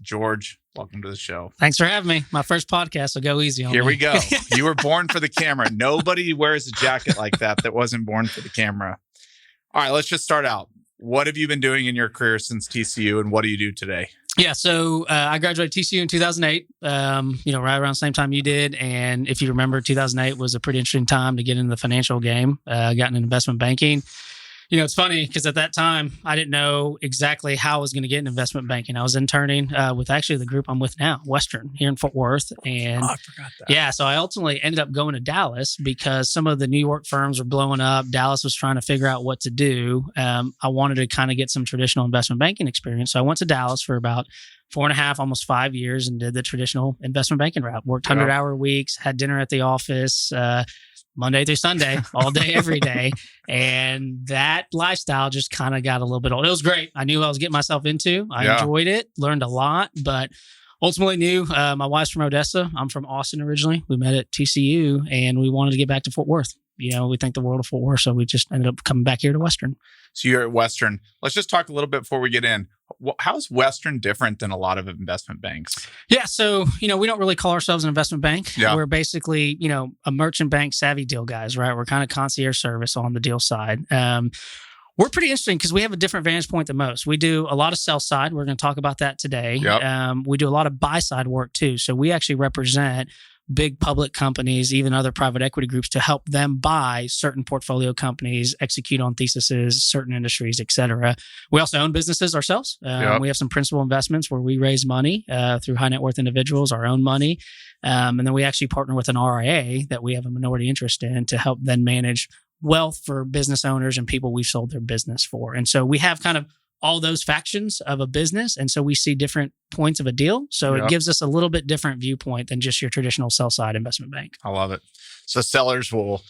George, welcome to the show. Thanks for having me. My first podcast, so go easy on me. Here we go. You were born for the camera. Nobody wears a jacket like that wasn't born for the camera. All right, let's just start out. What have you been doing in your career since TCU, and what do you do today? Yeah, so I graduated TCU in 2008, right around the same time you did. And if you remember, 2008 was a pretty interesting time to get into the financial game. I got into investment banking. It's funny because at that time, I didn't know exactly how I was going to get into investment banking. I was interning with actually the group I'm with now, Western, here in Fort Worth. And I forgot that. Yeah, so I ultimately ended up going to Dallas because some of the New York firms were blowing up. Dallas was trying to figure out what to do. I wanted to kind of get some traditional investment banking experience. So I went to Dallas for about 4.5, almost 5 years and did the traditional investment banking route. Worked 100-hour weeks, had dinner at the office, Monday through Sunday, all day, every day. And that lifestyle just kind of got a little bit old. It was great. I knew what I was getting myself into. I enjoyed it, learned a lot, but ultimately knew my wife's from Odessa. I'm from Austin originally. We met at TCU and we wanted to get back to Fort Worth. We think the world of Fort Worth. So we just ended up coming back here to Western. So you're at Western. Let's just talk a little bit before we get in. How is Western different than a lot of investment banks? Yeah. So, we don't really call ourselves an investment bank. Yeah. We're basically, a merchant bank savvy deal guys, right? We're kind of concierge service on the deal side. We're pretty interesting because we have a different vantage point than most. We do a lot of sell side. We're going to talk about that today. Yep. We do a lot of buy side work too. So we actually represent big public companies, even other private equity groups, to help them buy certain portfolio companies, execute on theses, certain industries, et cetera. We also own businesses ourselves. We have some principal investments where we raise money through high net worth individuals, our own money. And then we actually partner with an RIA that we have a minority interest in to help then manage wealth for business owners and people we've sold their business for. And so we have kind of all those factions of a business. And so we see different points of a deal. So it gives us a little bit different viewpoint than just your traditional sell-side investment bank. I love it. So sellers will,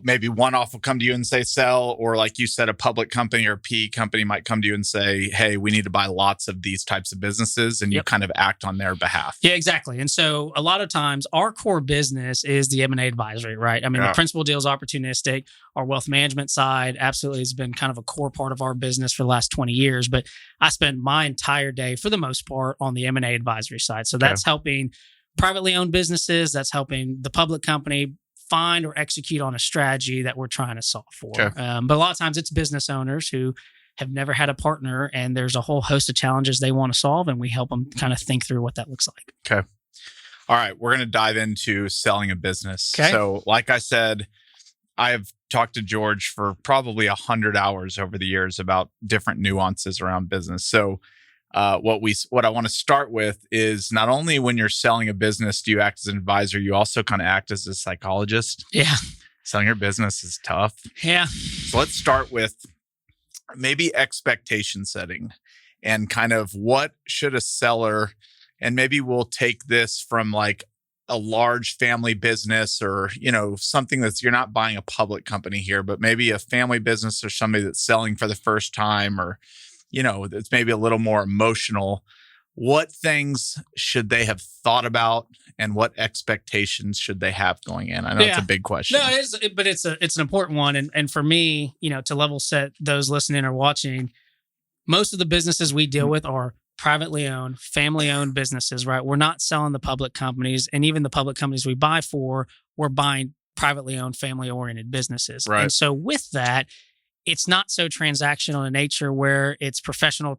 maybe one-off will come to you and say sell, or like you said, a public company or a PE company might come to you and say, hey, we need to buy lots of these types of businesses, and you kind of act on their behalf. Yeah, exactly. And so a lot of times our core business is the M&A advisory, right? I mean, the principal deal is opportunistic. Our wealth management side absolutely has been kind of a core part of our business for the last 20 years. But I spend my entire day, for the most part, on the M&A advisory side. So that's helping privately owned businesses. That's helping the public company find or execute on a strategy that we're trying to solve for. Okay. But a lot of times it's business owners who have never had a partner and there's a whole host of challenges they want to solve, and we help them kind of think through what that looks like. Okay. All right. We're going to dive into selling a business. Okay. So like I said, I've talked to George for probably 100 hours over the years about different nuances around business. So what I want to start with is, not only when you're selling a business do you act as an advisor, you also kind of act as a psychologist. Yeah. Selling your business is tough. Yeah. So let's start with maybe expectation setting and kind of what should a seller, and maybe we'll take this from like a large family business or, something that's, you're not buying a public company here, but maybe a family business or somebody that's selling for the first time, or it's maybe a little more emotional. What things should they have thought about, and what expectations should they have going in? I know it's a big question. No, but it's an important one. And for me, to level set those listening or watching, most of the businesses we deal with are privately owned, family owned businesses, right? We're not selling the public companies, and even the public companies we buy for, we're buying privately owned, family oriented businesses. Right. And so with that, it's not so transactional in nature where it's professional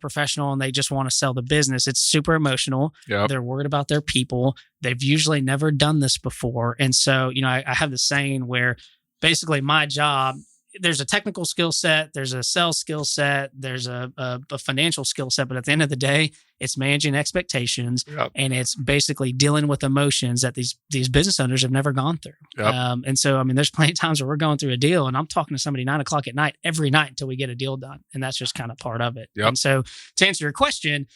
and they just want to sell the business. It's super emotional. Yep. They're worried about their people. They've usually never done this before. And so, I have this saying where basically my job, there's a technical skill set, there's a sales skill set, there's a financial skill set, but at the end of the day, it's managing expectations. Yep. And it's basically dealing with emotions that these business owners have never gone through. Yep. And so, there's plenty of times where we're going through a deal and I'm talking to somebody 9:00 at night, every night until we get a deal done. And that's just kind of part of it. Yep. And so to answer your question,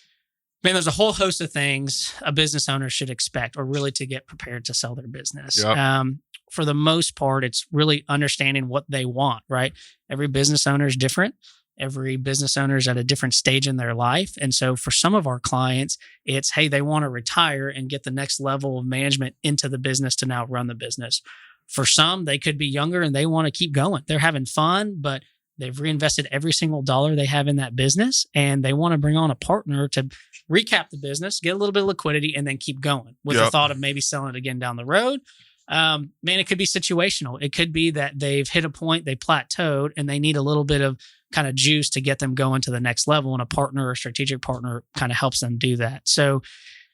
there's a whole host of things a business owner should expect, or really to get prepared to sell their business. Yep. For the most part, it's really understanding what they want, right? Every business owner is different. Every business owner is at a different stage in their life. And so for some of our clients, it's, hey, they want to retire and get the next level of management into the business to now run the business. For some, they could be younger and they want to keep going. They're having fun, but They've reinvested every single dollar they have in that business, and they want to bring on a partner to recap the business, get a little bit of liquidity, and then keep going with the thought of maybe selling it again down the road. Man, it could be situational. It could be that they've hit a point, they plateaued, and they need a little bit of kind of juice to get them going to the next level. And a partner or strategic partner kind of helps them do that. So,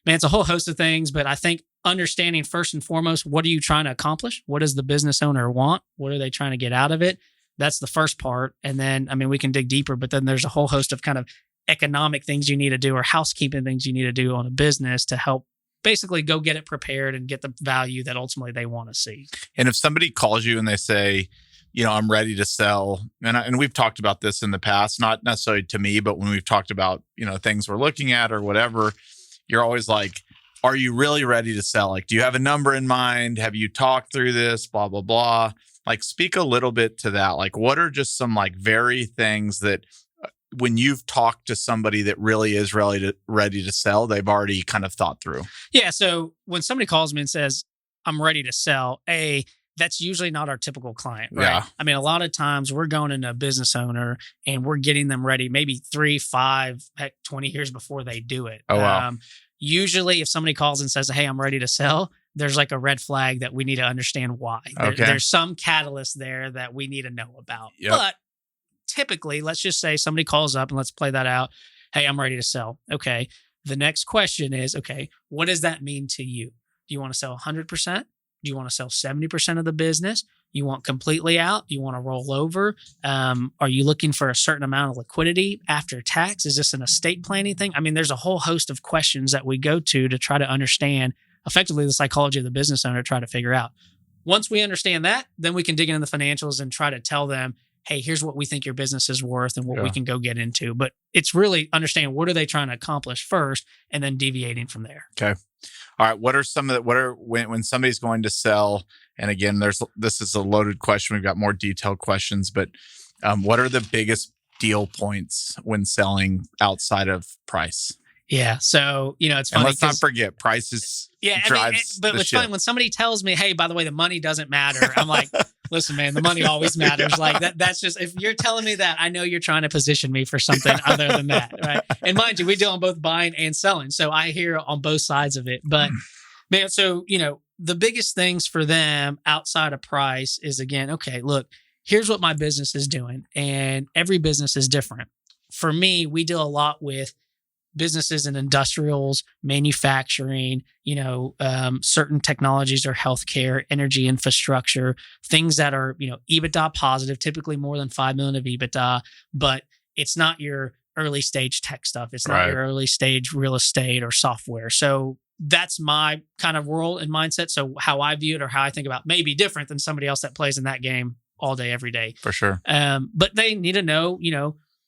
man, it's a whole host of things, but I think understanding first and foremost, what are you trying to accomplish? What does the business owner want? What are they trying to get out of it? That's the first part. And then, I mean, we can dig deeper, but then there's a whole host of kind of economic things you need to do or housekeeping things you need to do on a business to help basically go get it prepared and get the value that ultimately they want to see. And if somebody calls you and they say, I'm ready to sell, and we've talked about this in the past, not necessarily to me, but when we've talked about, things we're looking at or whatever, you're always like, are you really ready to sell? Like, do you have a number in mind? Have you talked through this? Blah, blah, blah. Like, speak a little bit to that. Like, what are just some like very things that when you've talked to somebody that really is ready to sell, they've already kind of thought through? Yeah. So when somebody calls me and says, I'm ready to sell, that's usually not our typical client, right? Yeah. I mean, a lot of times we're going into a business owner and we're getting them ready maybe 3, 5, heck, 20 years before they do it. Oh, wow. Usually if somebody calls and says, hey, I'm ready to sell, there's like a red flag that we need to understand why. There's some catalyst there that we need to know about. Yep. But typically, let's just say somebody calls up and let's play that out. Hey, I'm ready to sell. Okay. The next question is, okay, what does that mean to you? Do you want to sell 100%? Do you want to sell 70% of the business? You want completely out? You want to roll over? Are you looking for a certain amount of liquidity after tax? Is this an estate planning thing? I mean, there's a whole host of questions that we go to try to understand effectively the psychology of the business owner to try to figure out. Once we understand that, then we can dig into the financials and try to tell them, hey, here's what we think your business is worth and what we can go get into. But it's really understanding what are they trying to accomplish first and then deviating from there. Okay. All right. What are when somebody's going to sell? And again, this is a loaded question. We've got more detailed questions, but what are the biggest deal points when selling outside of price? Yeah. So, it's funny. And let's not forget prices. But it's funny when somebody tells me, hey, by the way, the money doesn't matter. I'm like, listen, man, the money always matters. Like that's just, if you're telling me that, I know you're trying to position me for something other than that. Right. And mind you, we deal on both buying and selling. So I hear on both sides of it, but man, so, the biggest things for them outside of price is again, okay, look, here's what my business is doing. And every business is different. For me, we deal a lot with businesses and industrials, manufacturing, certain technologies or healthcare, energy infrastructure, things that are, EBITDA positive, typically more than 5 million of EBITDA, but it's not your early stage tech stuff. It's not your early stage real estate or software. So that's my kind of role and mindset. So how I view it or how I think about it may be different than somebody else that plays in that game all day, every day. For sure. But they need to know,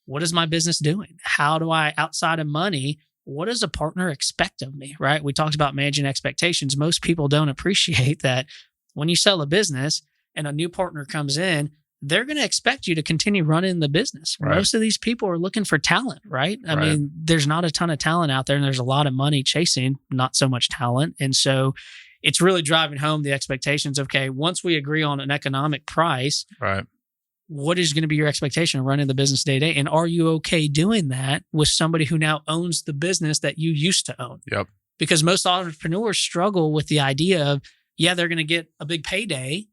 what is my business doing? How do I, outside of money, what does a partner expect of me, right? We talked about managing expectations. Most people don't appreciate that when you sell a business and a new partner comes in, they're going to expect you to continue running the business. Right. Most of these people are looking for talent, right? I mean, there's not a ton of talent out there and there's a lot of money chasing, not so much talent. And so it's really driving home the expectations of, okay, once we agree on an economic price, what is going to be your expectation of running the business day to day? And are you okay doing that with somebody who now owns the business that you used to own? Yep. Because most entrepreneurs struggle with the idea of, they're going to get a big payday,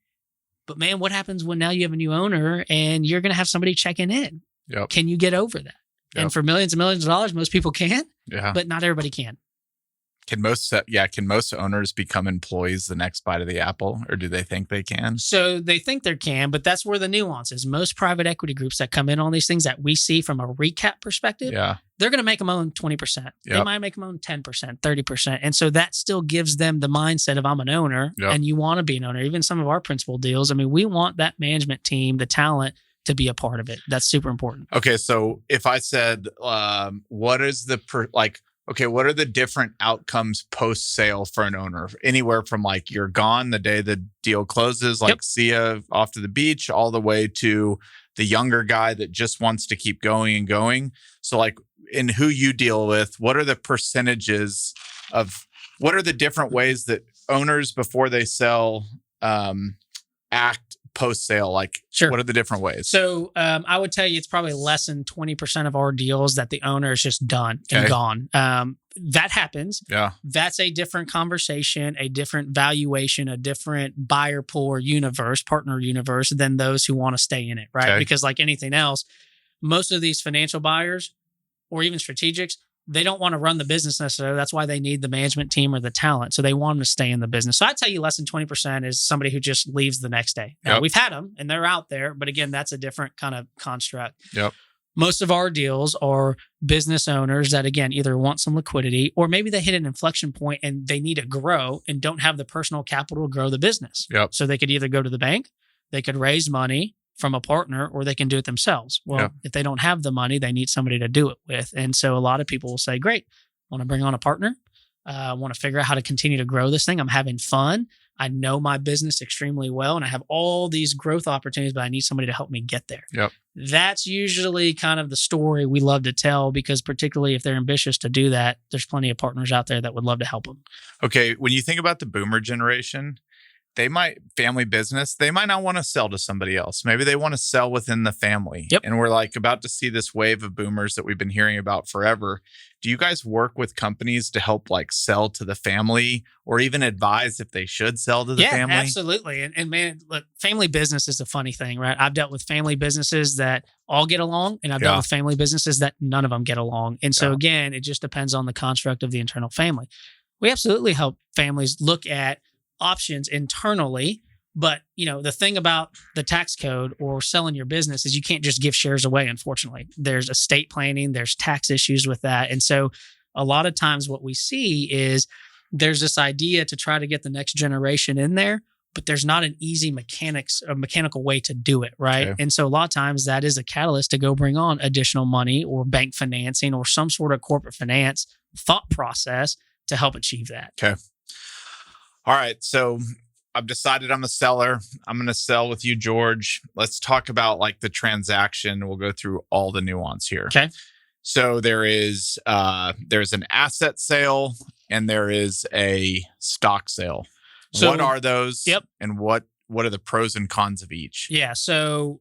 but man, what happens when now you have a new owner and you're going to have somebody checking in? Yep. Can you get over that? Yep. And for millions and millions of dollars, most people can, but not everybody can. Can most owners become employees the next bite of the apple, or do they think they can? So they think they can, but that's where the nuance is. Most private equity groups that come in on these things that we see from a recap perspective, they're going to make them own 20%. They might make them own 10%, 30%. And so that still gives them the mindset of I'm an owner and you want to be an owner. Even some of our principal deals, I mean, we want that management team, the talent, to be a part of it. That's super important. Okay. So if I said, what is what are the different outcomes post-sale for an owner? Anywhere from like you're gone the day the deal closes, like see ya off to the beach, all the way to the younger guy that just wants to keep going and going. So like in who you deal with, what are the percentages of, what are the different ways that owners before they sell act post sale? Like, Sure. what are the different ways? So I would tell you it's probably less than 20% of our deals that the owner is just done and gone. That happens. Yeah. That's a different conversation, a different valuation, a different buyer pool or universe, partner universe than those who want to stay in it, right? Okay. Because like anything else, most of these financial buyers or even strategics, they don't want to run the business necessarily. That's why they need the management team or the talent. So they want them to stay in the business. So I'd tell you less than 20% is somebody who just leaves the next day. Now, we've had them and they're out there, but again, that's a different kind of construct. Yep. Most of our deals are business owners that, again, either want some liquidity or maybe they hit an inflection point and they need to grow and don't have the personal capital to grow the business. Yep. So they could either go to the bank, they could raise money from a partner, or they can do it themselves. Well, if they don't have the money, they need somebody to do it with. And so a lot of people will say, great, I want to bring on a partner. I want to figure out how to continue to grow this thing. I'm having fun. I know my business extremely well, and I have all these growth opportunities, but I need somebody to help me get there. Yep. That's usually kind of the story we love to tell, because particularly if they're ambitious to do that, there's plenty of partners out there that would love to help them. Okay. When you think about the boomer generation, family business, they might not want to sell to somebody else. Maybe they want to sell within the family. Yep. And we're like about to see this wave of boomers that we've been hearing about forever. Do you guys work with companies to help like sell to the family or even advise if they should sell to the family? Yeah, absolutely. And man, look, family business is a funny thing, right? I've dealt with family businesses that all get along, and I've dealt with family businesses that none of them get along. And so again, it just depends on the construct of the internal family. We absolutely help families look at options internally, but the thing about the tax code or selling your business is you can't just give shares away. Unfortunately, there's estate planning, there's tax issues with that, and so a lot of times what we see is there's this idea to try to get the next generation in there, but there's not an easy mechanical way to do it, right? Okay. And so a lot of times that is a catalyst to go bring on additional money or bank financing or some sort of corporate finance thought process to help achieve that. Okay. All right. So I've decided I'm a seller. I'm going to sell with you, George. Let's talk about like the transaction. We'll go through all the nuance here. Okay. So there's an asset sale and there is a stock sale. So what are those? Yep. And what are the pros and cons of each? Yeah. So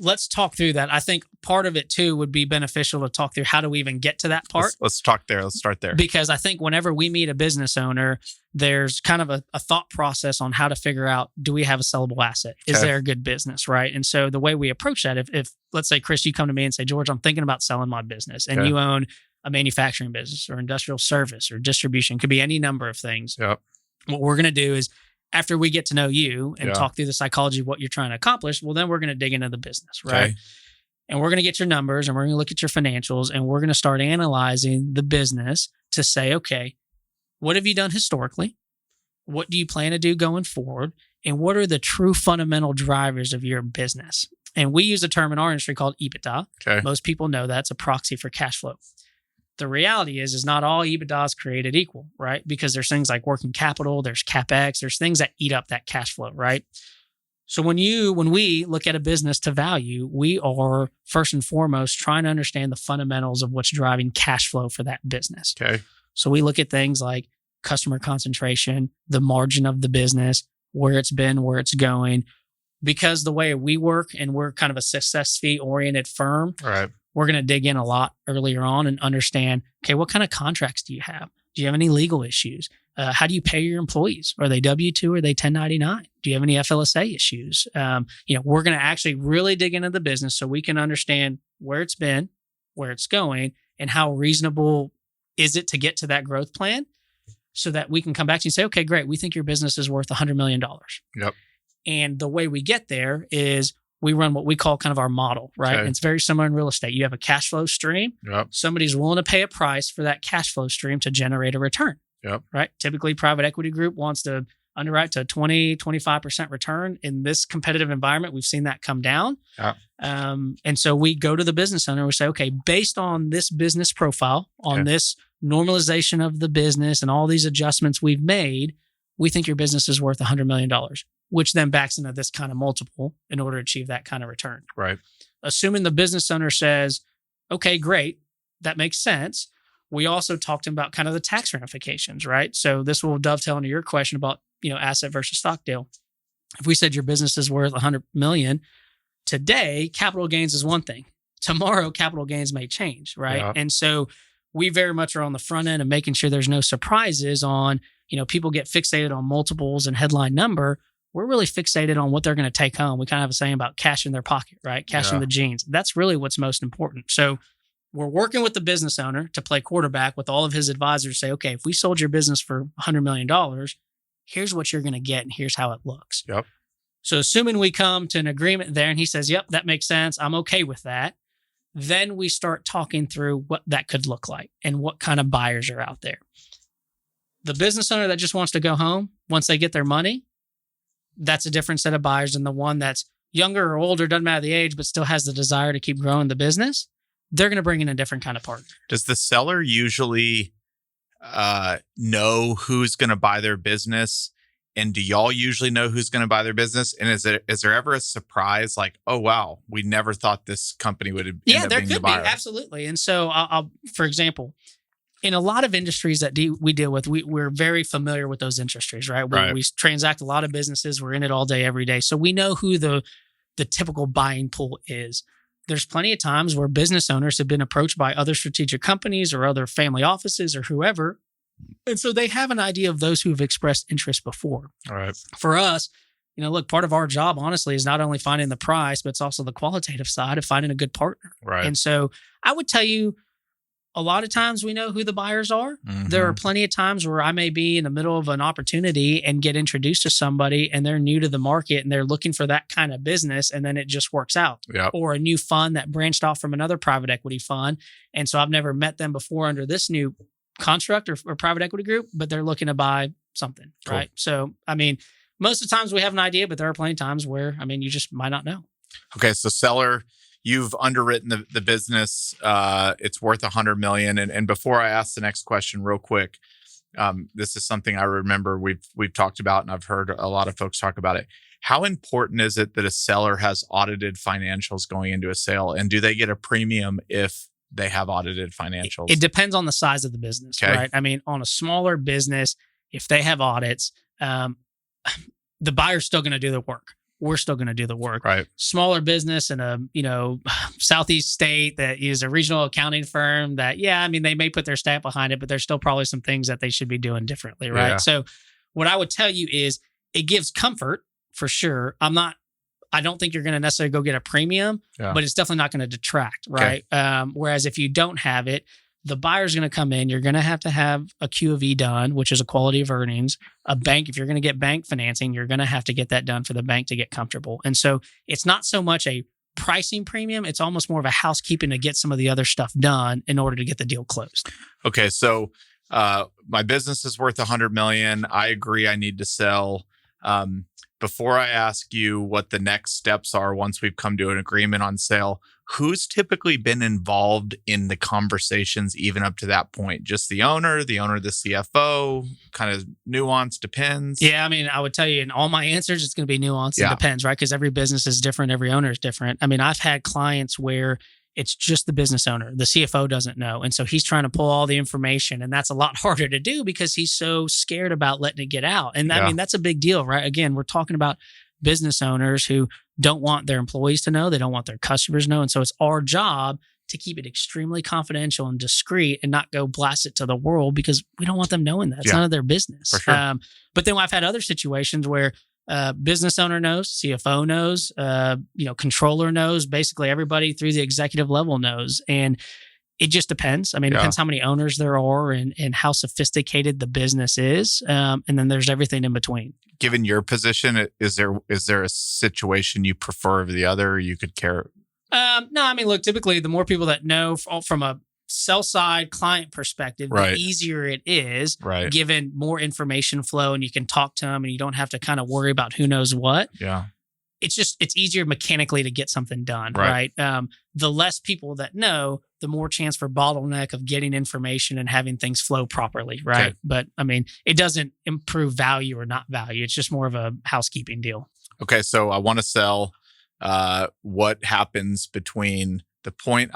let's talk through that. I think part of it too would be beneficial to talk through how do we even get to that part. Let's talk there. Let's start there. Because I think whenever we meet a business owner, there's kind of a thought process on how to figure out, do we have a sellable asset? Is there a good business, right? And so the way we approach that, if let's say, Chris, you come to me and say, George, I'm thinking about selling my business, and you own a manufacturing business or industrial service or distribution, could be any number of things. Yep. What we're going to do is, after we get to know you and talk through the psychology of what you're trying to accomplish, well, then we're going to dig into the business, right? Okay. And we're going to get your numbers and we're going to look at your financials and we're going to start analyzing the business to say, okay, what have you done historically? What do you plan to do going forward? And what are the true fundamental drivers of your business? And we use a term in our industry called EBITDA. Okay. Most people know that's a proxy for cash flow. The reality is not all EBITDA is created equal, right? Because there's things like working capital, there's CapEx, there's things that eat up that cash flow, right? So when we look at a business to value, we are first and foremost trying to understand the fundamentals of what's driving cash flow for that business. Okay. So we look at things like customer concentration, the margin of the business, where it's been, where it's going. Because the way we work, and we're kind of a success fee oriented firm, right, we're going to dig in a lot earlier on and understand, okay, what kind of contracts do you have? Do you have any legal issues? How do you pay your employees? Are they W-2 or are they 1099? Do you have any FLSA issues? We're going to actually really dig into the business so we can understand where it's been, where it's going, and how reasonable is it to get to that growth plan, so that we can come back to you and say, okay, great, we think your business is worth $100 million. Yep. And the way we get there is we run what we call kind of our model, right? Okay. And it's very similar in real estate. You have a cash flow stream. Yep. Somebody's willing to pay a price for that cash flow stream to generate a return. Yep. Right? Typically, private equity group wants to underwrite to 20, 25% return. In this competitive environment, we've seen that come down. Yep. And so we go to the business owner and we say, okay, based on this business profile, on this normalization of the business and all these adjustments we've made, we think your business is worth $100 million, which then backs into this kind of multiple in order to achieve that kind of return. Right. Assuming the business owner says, okay, great, that makes sense. We also talked about kind of the tax ramifications, right? So this will dovetail into your question about, asset versus stock deal. if we said your business is worth 100 million, today capital gains is one thing. Tomorrow capital gains may change, right? Yeah. And so we very much are on the front end of making sure there's no surprises on, people get fixated on multiples and headline number. We're really fixated on what they're going to take home. We kind of have a saying about cash in their pocket, right? Cash in the jeans. That's really what's most important. So we're working with the business owner to play quarterback with all of his advisors, say, okay, if we sold your business for $100 million, here's what you're going to get and here's how it looks. Yep. So assuming we come to an agreement there and he says, yep, that makes sense. I'm okay with that. Then we start talking through what that could look like and what kind of buyers are out there. The business owner that just wants to go home once they get their money, that's a different set of buyers than the one that's younger or older, doesn't matter the age, but still has the desire to keep growing the business. They're going to bring in a different kind of partner. Does the seller usually know who's going to buy their business? And do y'all usually know who's going to buy their business? And is there ever a surprise like, oh, wow, we never thought this company would end up being the buyer? Yeah, there could be. Absolutely. And so I'll, for example, in a lot of industries that we deal with, we're very familiar with those industries, right? We transact a lot of businesses. We're in it all day, every day. So we know who the typical buying pool is. There's plenty of times where business owners have been approached by other strategic companies or other family offices or whoever. And so they have an idea of those who have expressed interest before. All right. For us, look, part of our job, honestly, is not only finding the price, but it's also the qualitative side of finding a good partner. Right. And so I would tell you, a lot of times we know who the buyers are. Mm-hmm. There are plenty of times where I may be in the middle of an opportunity and get introduced to somebody and they're new to the market and they're looking for that kind of business and then it just works out. Yep. Or a new fund that branched off from another private equity fund. And so I've never met them before under this new construct or private equity group, but they're looking to buy something, cool. Right? So, most of the times we have an idea, but there are plenty of times where, you just might not know. Okay. So seller, you've underwritten the business. It's worth $100 million. And before I ask the next question real quick, this is something I remember we've talked about and I've heard a lot of folks talk about it. How important is it that a seller has audited financials going into a sale? And do they get a premium if they have audited financials? It depends on the size of the business, right? On a smaller business, if they have audits, the buyer's still going to do the work. We're still going to do the work. Right. Smaller business in a, Southeast state that is a regional accounting firm that, they may put their stamp behind it, but there's still probably some things that they should be doing differently. Right. Yeah. So what I would tell you is it gives comfort for sure. I don't think you're going to necessarily go get a premium, but it's definitely not going to detract. Right. Okay. Whereas if you don't have it, the buyer's going to come in. You're going to have a Q of E done, which is a quality of earnings. A bank, if you're going to get bank financing, you're going to have to get that done for the bank to get comfortable. And so it's not so much a pricing premium. It's almost more of a housekeeping to get some of the other stuff done in order to get the deal closed. Okay. So my business is worth $100 million. I agree I need to sell. Before I ask you what the next steps are once we've come to an agreement on sale, who's typically been involved in the conversations even up to that point? Just the owner, the CFO, kind of nuance, depends? Yeah, I would tell you in all my answers, it's going to be nuance. It depends, right? Because every business is different. Every owner is different. I've had clients where it's just the business owner. The CFO doesn't know. And so he's trying to pull all the information. And that's a lot harder to do because he's so scared about letting it get out. And that's a big deal, right? Again, we're talking about business owners who don't want their employees to know. They don't want their customers to know. And so it's our job to keep it extremely confidential and discreet and not go blast it to the world because we don't want them knowing that. It's none of their business. For sure. But then I've had other situations where business owner knows, CFO knows, controller knows, basically everybody through the executive level knows. And it just depends. It depends how many owners there are and how sophisticated the business is. And then there's everything in between. Given your position, is there a situation you prefer over the other? Or you could care? No, look, typically the more people that know from a sell side client perspective, the easier it is, given more information flow and you can talk to them and you don't have to kind of worry about who knows what. Yeah. It's easier mechanically to get something done, right? The less people that know, the more chance for bottleneck of getting information and having things flow properly, right? Okay. But it doesn't improve value or not value. It's just more of a housekeeping deal. Okay, so I want to sell. What happens between the point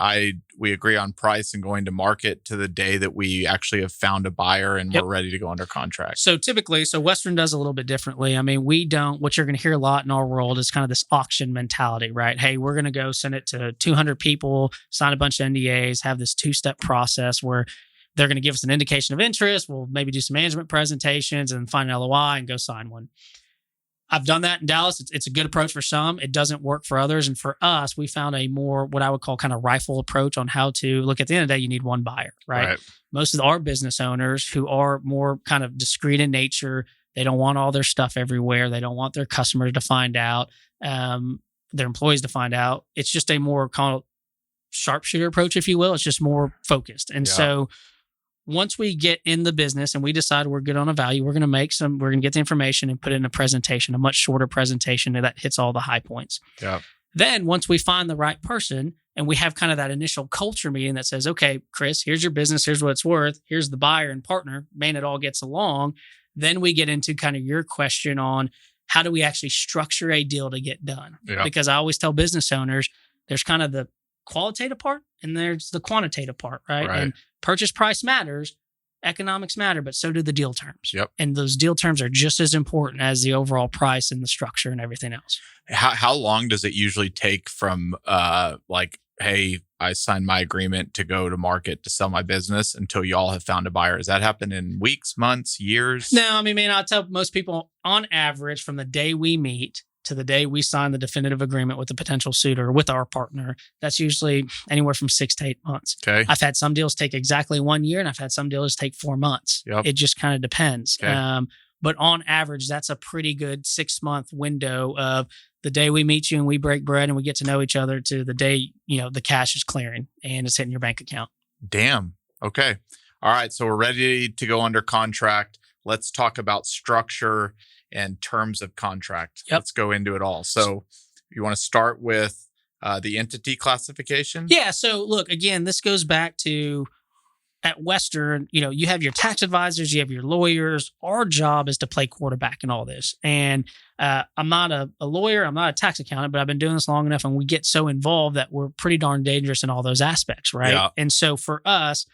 we agree on price and going to market to the day that we actually have found a buyer and Yep. we're ready to go under contract. So typically, Western does a little bit differently. I mean, we don't, what you're going to hear a lot in our world is kind of this auction mentality, right? Hey, we're going to go send it to 200 people, sign a bunch of NDAs, have this 2-step process where they're going to give us an indication of interest. We'll maybe do some management presentations and find an LOI and go sign one. I've done that in Dallas. It's a good approach for some. It doesn't work for others. And for us, we found a more, what I would call kind of rifle approach on how to look. At the end of the day, you need one buyer, right? Most of our business owners who are more kind of discreet in nature, they don't want all their stuff everywhere. They don't want their customers to find out, their employees to find out. It's just a more kind of sharpshooter approach, if you will. It's just more focused. And so once we get in the business and we decide we're good on a value, we're going to get the information and put it in a presentation, a much shorter presentation that hits all the high points. Yeah. Then once we find the right person and we have kind of that initial culture meeting that says, okay, Chris, here's your business. Here's what it's worth. Here's the buyer and partner. Man, it all gets along. Then we get into kind of your question on how do we actually structure a deal to get done? Yeah. Because I always tell business owners, there's kind of the qualitative part and there's the quantitative part, right? And purchase price matters, economics matter, but so do the deal terms. Yep. And those deal terms are just as important as the overall price and the structure and everything else. How long does it usually take from like, hey, I signed my agreement to go to market to sell my business until y'all have found a buyer? Does that happen in weeks, months, years? No, I mean, I'll tell most people on average from the day we meet to the day we sign the definitive agreement with the potential suitor, with our partner, that's usually anywhere from 6 to 8 months. Okay. I've had some deals take exactly 1 year and I've had some deals take 4 months. Yep. It just kind of depends. Okay. But on average, that's a pretty good 6-month window of the day we meet you and we break bread and we get to know each other to the day, the cash is clearing and it's hitting your bank account. Damn. Okay. All right. So we're ready to go under contract. Let's talk about structure and terms of contract. Yep. Let's go into it all. So you want to start with the entity classification? Yeah. So look, again, this goes back to at Western, you have your tax advisors, you have your lawyers. Our job is to play quarterback in all this. And I'm not a lawyer, I'm not a tax accountant, but I've been doing this long enough and we get so involved that we're pretty darn dangerous in all those aspects, right? Yeah. And so for us,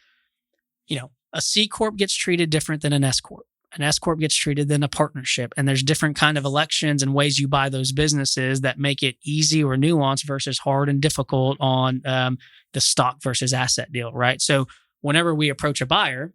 a C-Corp gets treated different than an S-Corp. An S-Corp gets treated than a partnership. And there's different kind of elections and ways you buy those businesses that make it easy or nuanced versus hard and difficult on the stock versus asset deal, right? So whenever we approach a buyer,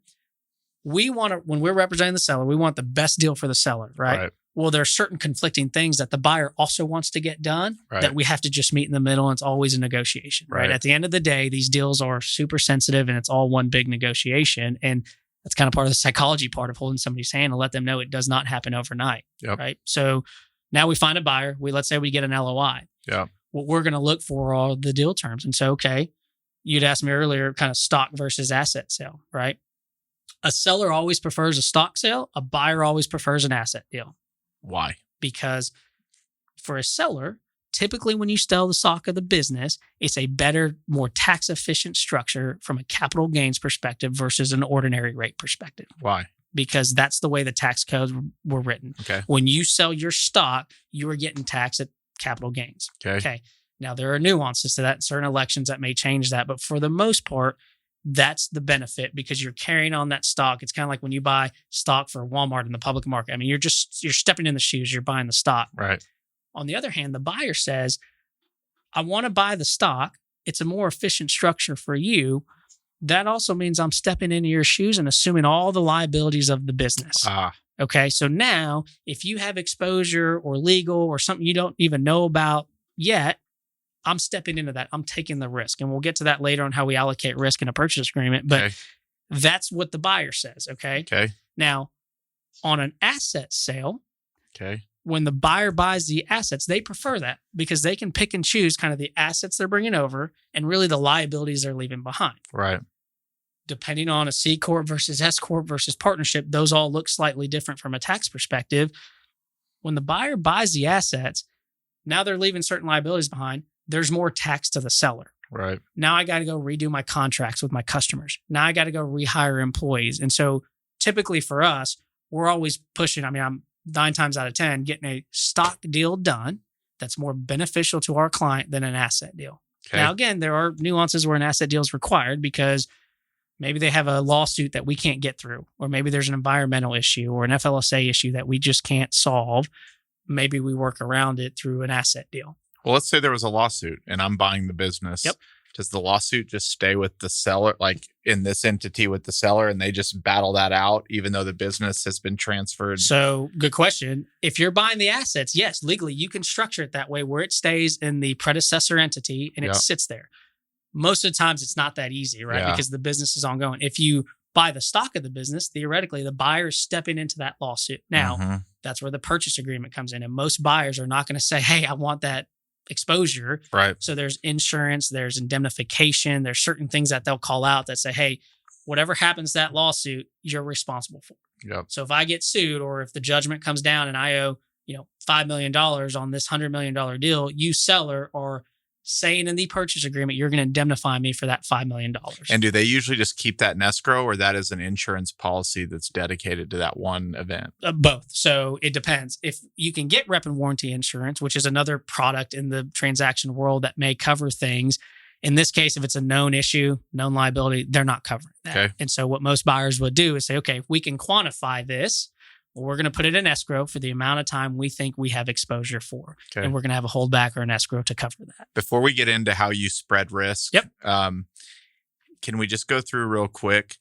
when we're representing the seller, we want the best deal for the seller, right? Well, there are certain conflicting things that the buyer also wants to get done that we have to just meet in the middle. And it's always a negotiation, right? At the end of the day, these deals are super sensitive and it's all one big negotiation. And that's kind of part of the psychology part of holding somebody's hand and let them know it does not happen overnight, right? So now we find a buyer. Let's say we get an LOI. Yeah. What we're going to look for are the deal terms. And so, okay, you'd asked me earlier, kind of stock versus asset sale, right? A seller always prefers a stock sale. A buyer always prefers an asset deal. Why? Because for a seller, typically when you sell the stock of the business, it's a better, more tax efficient structure from a capital gains perspective versus an ordinary rate perspective. Why? Because that's the way the tax codes were written. Okay. When you sell your stock, you are getting taxed at capital gains. Okay. Now there are nuances to that, certain elections that may change that, but for the most part, that's the benefit because you're carrying on that stock. It's kind of like when you buy stock for Walmart in the public market. I mean, you're stepping in the shoes, you're buying the stock. Right. On the other hand, the buyer says, I want to buy the stock. It's a more efficient structure for you. That also means I'm stepping into your shoes and assuming all the liabilities of the business. Okay. So now if you have exposure or legal or something you don't even know about yet, I'm stepping into that. I'm taking the risk. And we'll get to that later on how we allocate risk in a purchase agreement. But that's what the buyer says. Okay. Okay. Now, on an asset sale, okay, when the buyer buys the assets, they prefer that because they can pick and choose kind of the assets they're bringing over and really the liabilities they're leaving behind. Right. Depending on a C-Corp versus S-Corp versus partnership, those all look slightly different from a tax perspective. When the buyer buys the assets, now they're leaving certain liabilities behind. There's more tax to the seller. Right. Now I got to go redo my contracts with my customers. Now I got to go rehire employees. And so typically for us, we're always pushing. I mean, I'm 9 times out of 10 getting a stock deal done that's more beneficial to our client than an asset deal. Okay. Now, again, there are nuances where an asset deal is required because maybe they have a lawsuit that we can't get through, or maybe there's an environmental issue or an FLSA issue that we just can't solve. Maybe we work around it through an asset deal. Well, let's say there was a lawsuit and I'm buying the business. Yep. Does the lawsuit just stay with the seller, like in this entity with the seller, and they just battle that out even though the business has been transferred? So, good question. If you're buying the assets, yes, legally, you can structure it that way where it stays in the predecessor entity and it sits there. Most of the times, it's not that easy, right? Yeah. Because the business is ongoing. If you buy the stock of the business, theoretically, the buyer is stepping into that lawsuit. Now, that's where the purchase agreement comes in. And most buyers are not going to say, hey, I want that exposure. Right. So there's insurance, there's indemnification, there's certain things that they'll call out that say, hey, whatever happens to that lawsuit, you're responsible for. Yep. So if I get sued or if the judgment comes down and I owe, $5 million on this $100 million deal, you seller are saying in the purchase agreement, you're going to indemnify me for that $5 million. And do they usually just keep that in escrow, or that is an insurance policy that's dedicated to that one event? Both. So it depends. If you can get rep and warranty insurance, which is another product in the transaction world that may cover things. In this case, if it's a known issue, known liability, they're not covering that. Okay. And so what most buyers would do is say, okay, if we can quantify this, well, we're going to put it in escrow for the amount of time we think we have exposure for. Okay. And we're going to have a holdback or an escrow to cover that. Before we get into how you spread risk, Yep. Can we just go through real quick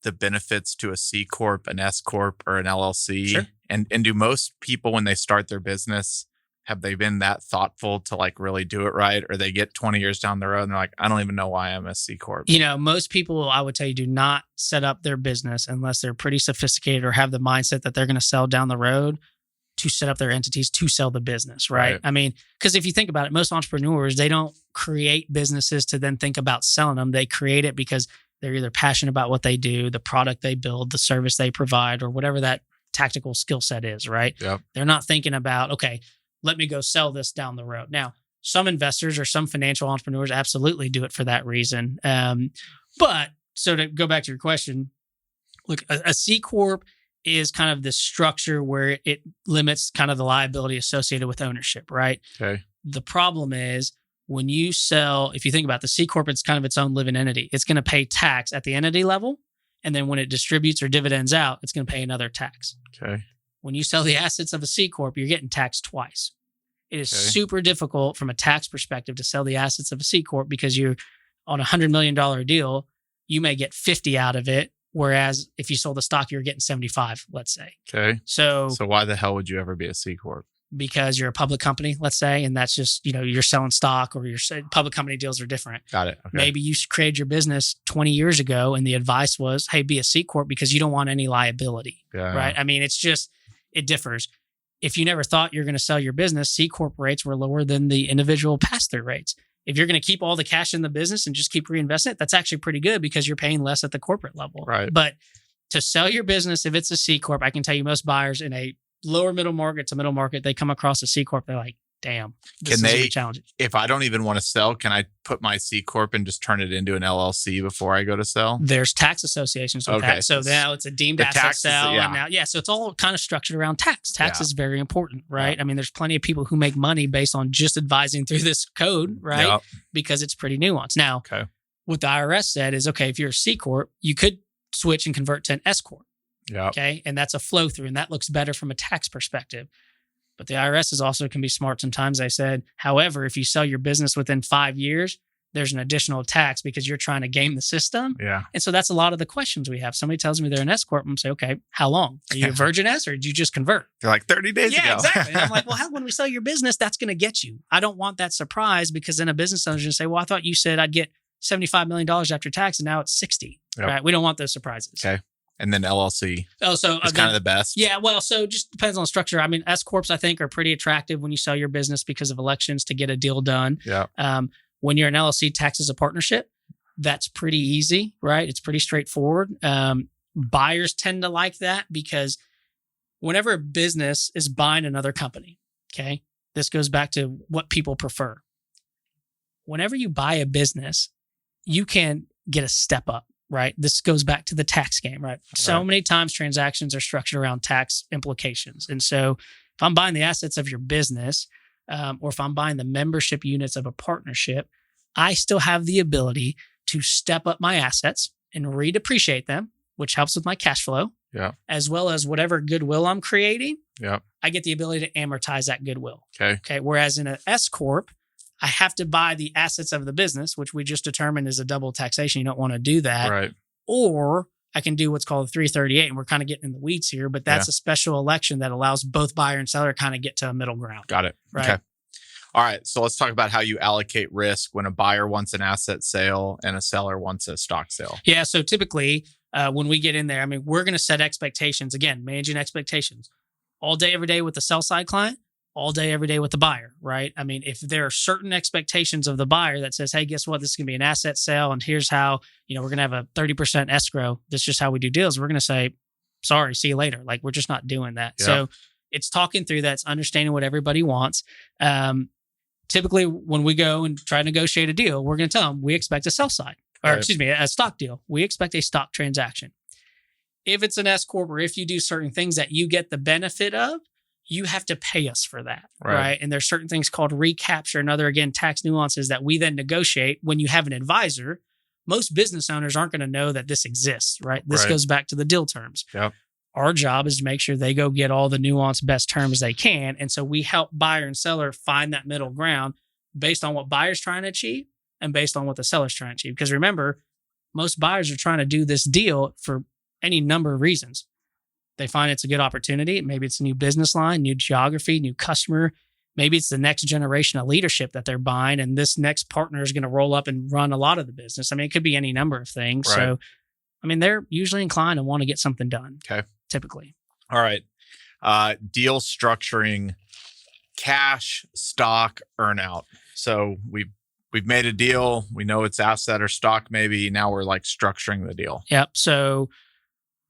the benefits to a C-Corp, an S-Corp, or an LLC? Sure. And do most people, when they start their business, have they been that thoughtful to like really do it right? Or they get 20 years down the road and they're like, I don't even know why I'm a C-Corp. Most people, I would tell you, do not set up their business unless they're pretty sophisticated or have the mindset that they're going to sell down the road to set up their entities to sell the business, right? I mean, because if you think about it, most entrepreneurs, they don't create businesses to then think about selling them. They create it because they're either passionate about what they do, the product they build, the service they provide, or whatever that tactical skill set is, right? Yep. They're not thinking about, okay, let me go sell this down the road. Now, some investors or some financial entrepreneurs absolutely do it for that reason. But so to go back to your question, look, a C Corp is kind of this structure where it limits kind of the liability associated with ownership, right? Okay. The problem is when you sell, if you think about the C Corp, it's kind of its own living entity. It's going to pay tax at the entity level. And then when it distributes or dividends out, it's going to pay another tax. Okay. When you sell the assets of a C Corp, you're getting taxed twice. It is super difficult from a tax perspective to sell the assets of a C Corp because you're on a $100 million deal, you may get 50 out of it. Whereas if you sold the stock, you're getting 75, let's say. Okay. So why the hell would you ever be a C Corp? Because you're a public company, let's say, and that's just, you're selling stock or public company deals are different. Got it. Okay. Maybe you created your business 20 years ago and the advice was, hey, be a C Corp because you don't want any liability, right? I mean, it differs. If you never thought you're going to sell your business, C Corp rates were lower than the individual pass-through rates. If you're going to keep all the cash in the business and just keep reinvesting it, that's actually pretty good because you're paying less at the corporate level. Right. But to sell your business, if it's a C Corp, I can tell you most buyers in a lower middle market to middle market, they come across a C Corp, they're like, damn, this is going to be challenging. If I don't even want to sell, can I put my C Corp and just turn it into an LLC before I go to sell? There's tax associations with that. So now it's a deemed asset sale. So it's all kind of structured around tax. Tax is very important, right? Yeah. I mean, there's plenty of people who make money based on just advising through this code, right? Yep. Because it's pretty nuanced. Now, what the IRS said is, okay, if you're a C Corp, you could switch and convert to an S-Corp. Yeah. Okay. And that's a flow through, and that looks better from a tax perspective. But the IRS is also can be smart sometimes. They said, however, if you sell your business within 5 years, there's an additional tax because you're trying to game the system. Yeah. And so that's a lot of the questions we have. Somebody tells me they're an S-Corp, I'm say, okay, how long? Are you a virgin S or did you just convert? They're like 30 days ago. Yeah, exactly. And I'm like, well, when we sell your business, that's going to get you. I don't want that surprise because then a business owner's going to say, well, I thought you said I'd get $75 million after tax and now it's 60, right? We don't want those surprises. Okay. And then LLC. Oh, so it's kind of the best. Yeah, well, so just depends on the structure. I mean, S Corps I think are pretty attractive when you sell your business because of elections to get a deal done. Yeah. When you're an LLC taxed as a partnership, that's pretty easy, right? It's pretty straightforward. Buyers tend to like that because whenever a business is buying another company, okay, this goes back to what people prefer. Whenever you buy a business, you can get a step up. Right. This goes back to the tax game, right? So many times transactions are structured around tax implications. And so if I'm buying the assets of your business, or if I'm buying the membership units of a partnership, I still have the ability to step up my assets and redepreciate them, which helps with my cash flow. Yeah. As well as whatever goodwill I'm creating. Yeah. I get the ability to amortize that goodwill. Okay. Whereas in an S-Corp, I have to buy the assets of the business, which we just determined is a double taxation. You don't want to do that. Right. Or I can do what's called 338, and we're kind of getting in the weeds here, but that's a special election that allows both buyer and seller to kind of get to a middle ground. Got it. Right. Okay. All right. So let's talk about how you allocate risk when a buyer wants an asset sale and a seller wants a stock sale. Yeah. So typically, when we get in there, I mean, we're going to set expectations. Again, managing expectations all day, every day with the sell side client, all day, every day with the buyer, right? I mean, if there are certain expectations of the buyer that says, hey, guess what? This is going to be an asset sale. And here's how, we're going to have a 30% escrow. That's just how we do deals. We're going to say, sorry, see you later. Like, we're just not doing that. Yep. So it's talking through that. It's understanding what everybody wants. Typically, when we go and try to negotiate a deal, we're going to tell them we expect a sell side. Or excuse me, a stock deal. We expect a stock transaction. If it's an S-Corp or if you do certain things that you get the benefit of, you have to pay us for that, right? And there's certain things called recapture and other, again, tax nuances that we then negotiate when you have an advisor. Most business owners aren't going to know that this exists, right? This goes back to the deal terms. Yep. Our job is to make sure they go get all the nuanced best terms they can. And so we help buyer and seller find that middle ground based on what buyer's trying to achieve and based on what the seller's trying to achieve. Because remember, most buyers are trying to do this deal for any number of reasons. They find it's a good opportunity. Maybe it's a new business line, new geography, new customer. Maybe it's the next generation of leadership that they're buying, and this next partner is going to roll up and run a lot of the business. I mean, it could be any number of things. Right. So, I mean, they're usually inclined to want to get something done. Okay. Typically. All right. Deal structuring, cash, stock, earnout. So we've made a deal. We know it's asset or stock maybe. Now we're like structuring the deal. Yep. So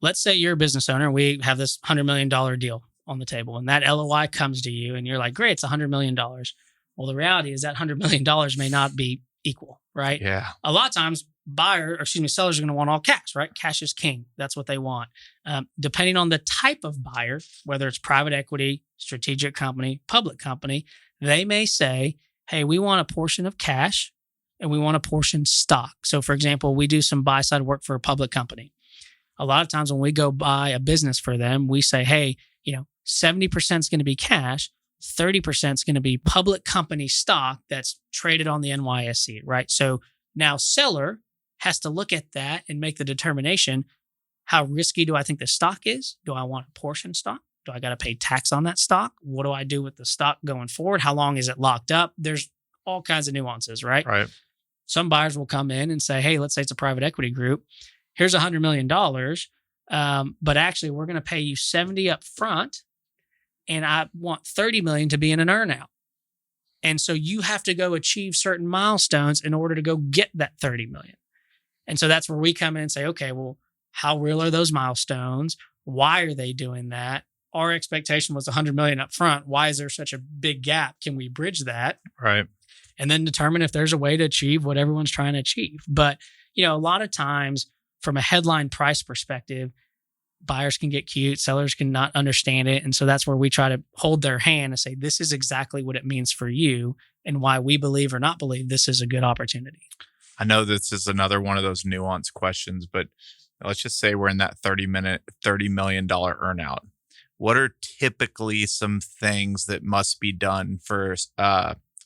let's say you're a business owner and we have this $100 million deal on the table, and that LOI comes to you and you're like, great, it's $100 million. Well, the reality is that $100 million may not be equal, right? Yeah. A lot of times sellers are going to want all cash, right? Cash is king. That's what they want. Depending on the type of buyer, whether it's private equity, strategic company, public company, they may say, hey, we want a portion of cash and we want a portion stock. So for example, we do some buy side work for a public company. A lot of times when we go buy a business for them, we say, hey, 70% is going to be cash, 30% is going to be public company stock that's traded on the NYSE, right? So now seller has to look at that and make the determination, how risky do I think the stock is? Do I want a portion stock? Do I got to pay tax on that stock? What do I do with the stock going forward? How long is it locked up? There's all kinds of nuances, right? Right. Some buyers will come in and say, hey, let's say it's a private equity group. Here's $100 million, but actually we're going to pay you 70 up front, and I want 30 million to be in an earnout. And so you have to go achieve certain milestones in order to go get that 30 million. And so that's where we come in and say, okay, well, how real are those milestones? Why are they doing that? Our expectation was 100 million up front. Why is there such a big gap? Can we bridge that? Right. And then determine if there's a way to achieve what everyone's trying to achieve. But, a lot of times from a headline price perspective, buyers can get cute, sellers can not understand it. And so that's where we try to hold their hand and say, this is exactly what it means for you and why we believe or not believe this is a good opportunity. I know this is another one of those nuanced questions, but let's just say we're in that $30 million earnout. What are typically some things that must be done for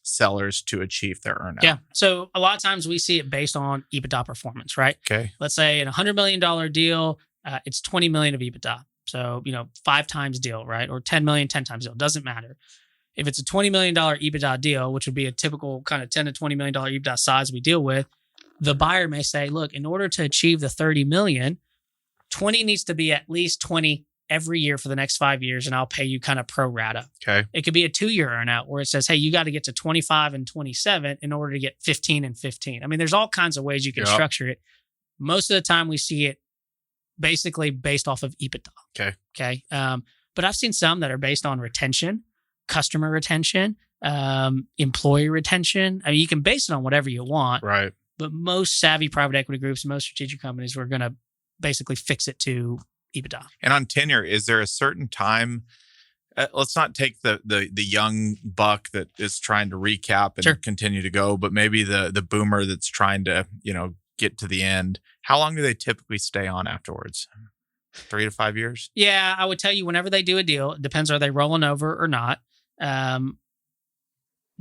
sellers to achieve their earnout? Yeah. So a lot of times we see it based on EBITDA performance, right? Okay. Let's say in a $100 million deal, it's 20 million of EBITDA. So, 5 times deal, right? Or 10 million, 10 times deal. Doesn't matter. If it's a $20 million EBITDA deal, which would be a typical kind of $10 to $20 million EBITDA size we deal with, the buyer may say, look, in order to achieve the 30 million, 20 needs to be at least 20 every year for the next 5 years, and I'll pay you kind of pro rata. Okay. It could be a 2-year earnout where it says, hey, you got to get to 25 and 27 in order to get 15 and 15. I mean, there's all kinds of ways you can structure it. Most of the time we see it basically based off of EBITDA. Okay. But I've seen some that are based on retention, customer retention, employee retention. I mean, you can base it on whatever you want. Right. But most savvy private equity groups, most strategic companies, we're going to basically fix it to EBITDA. And on tenure, is there a certain time let's not take the young buck that is trying to recap and continue to go, but maybe the boomer that's trying to, get to the end. How long do they typically stay on afterwards? 3 to 5 years? Yeah, I would tell you whenever they do a deal, it depends, are they rolling over or not?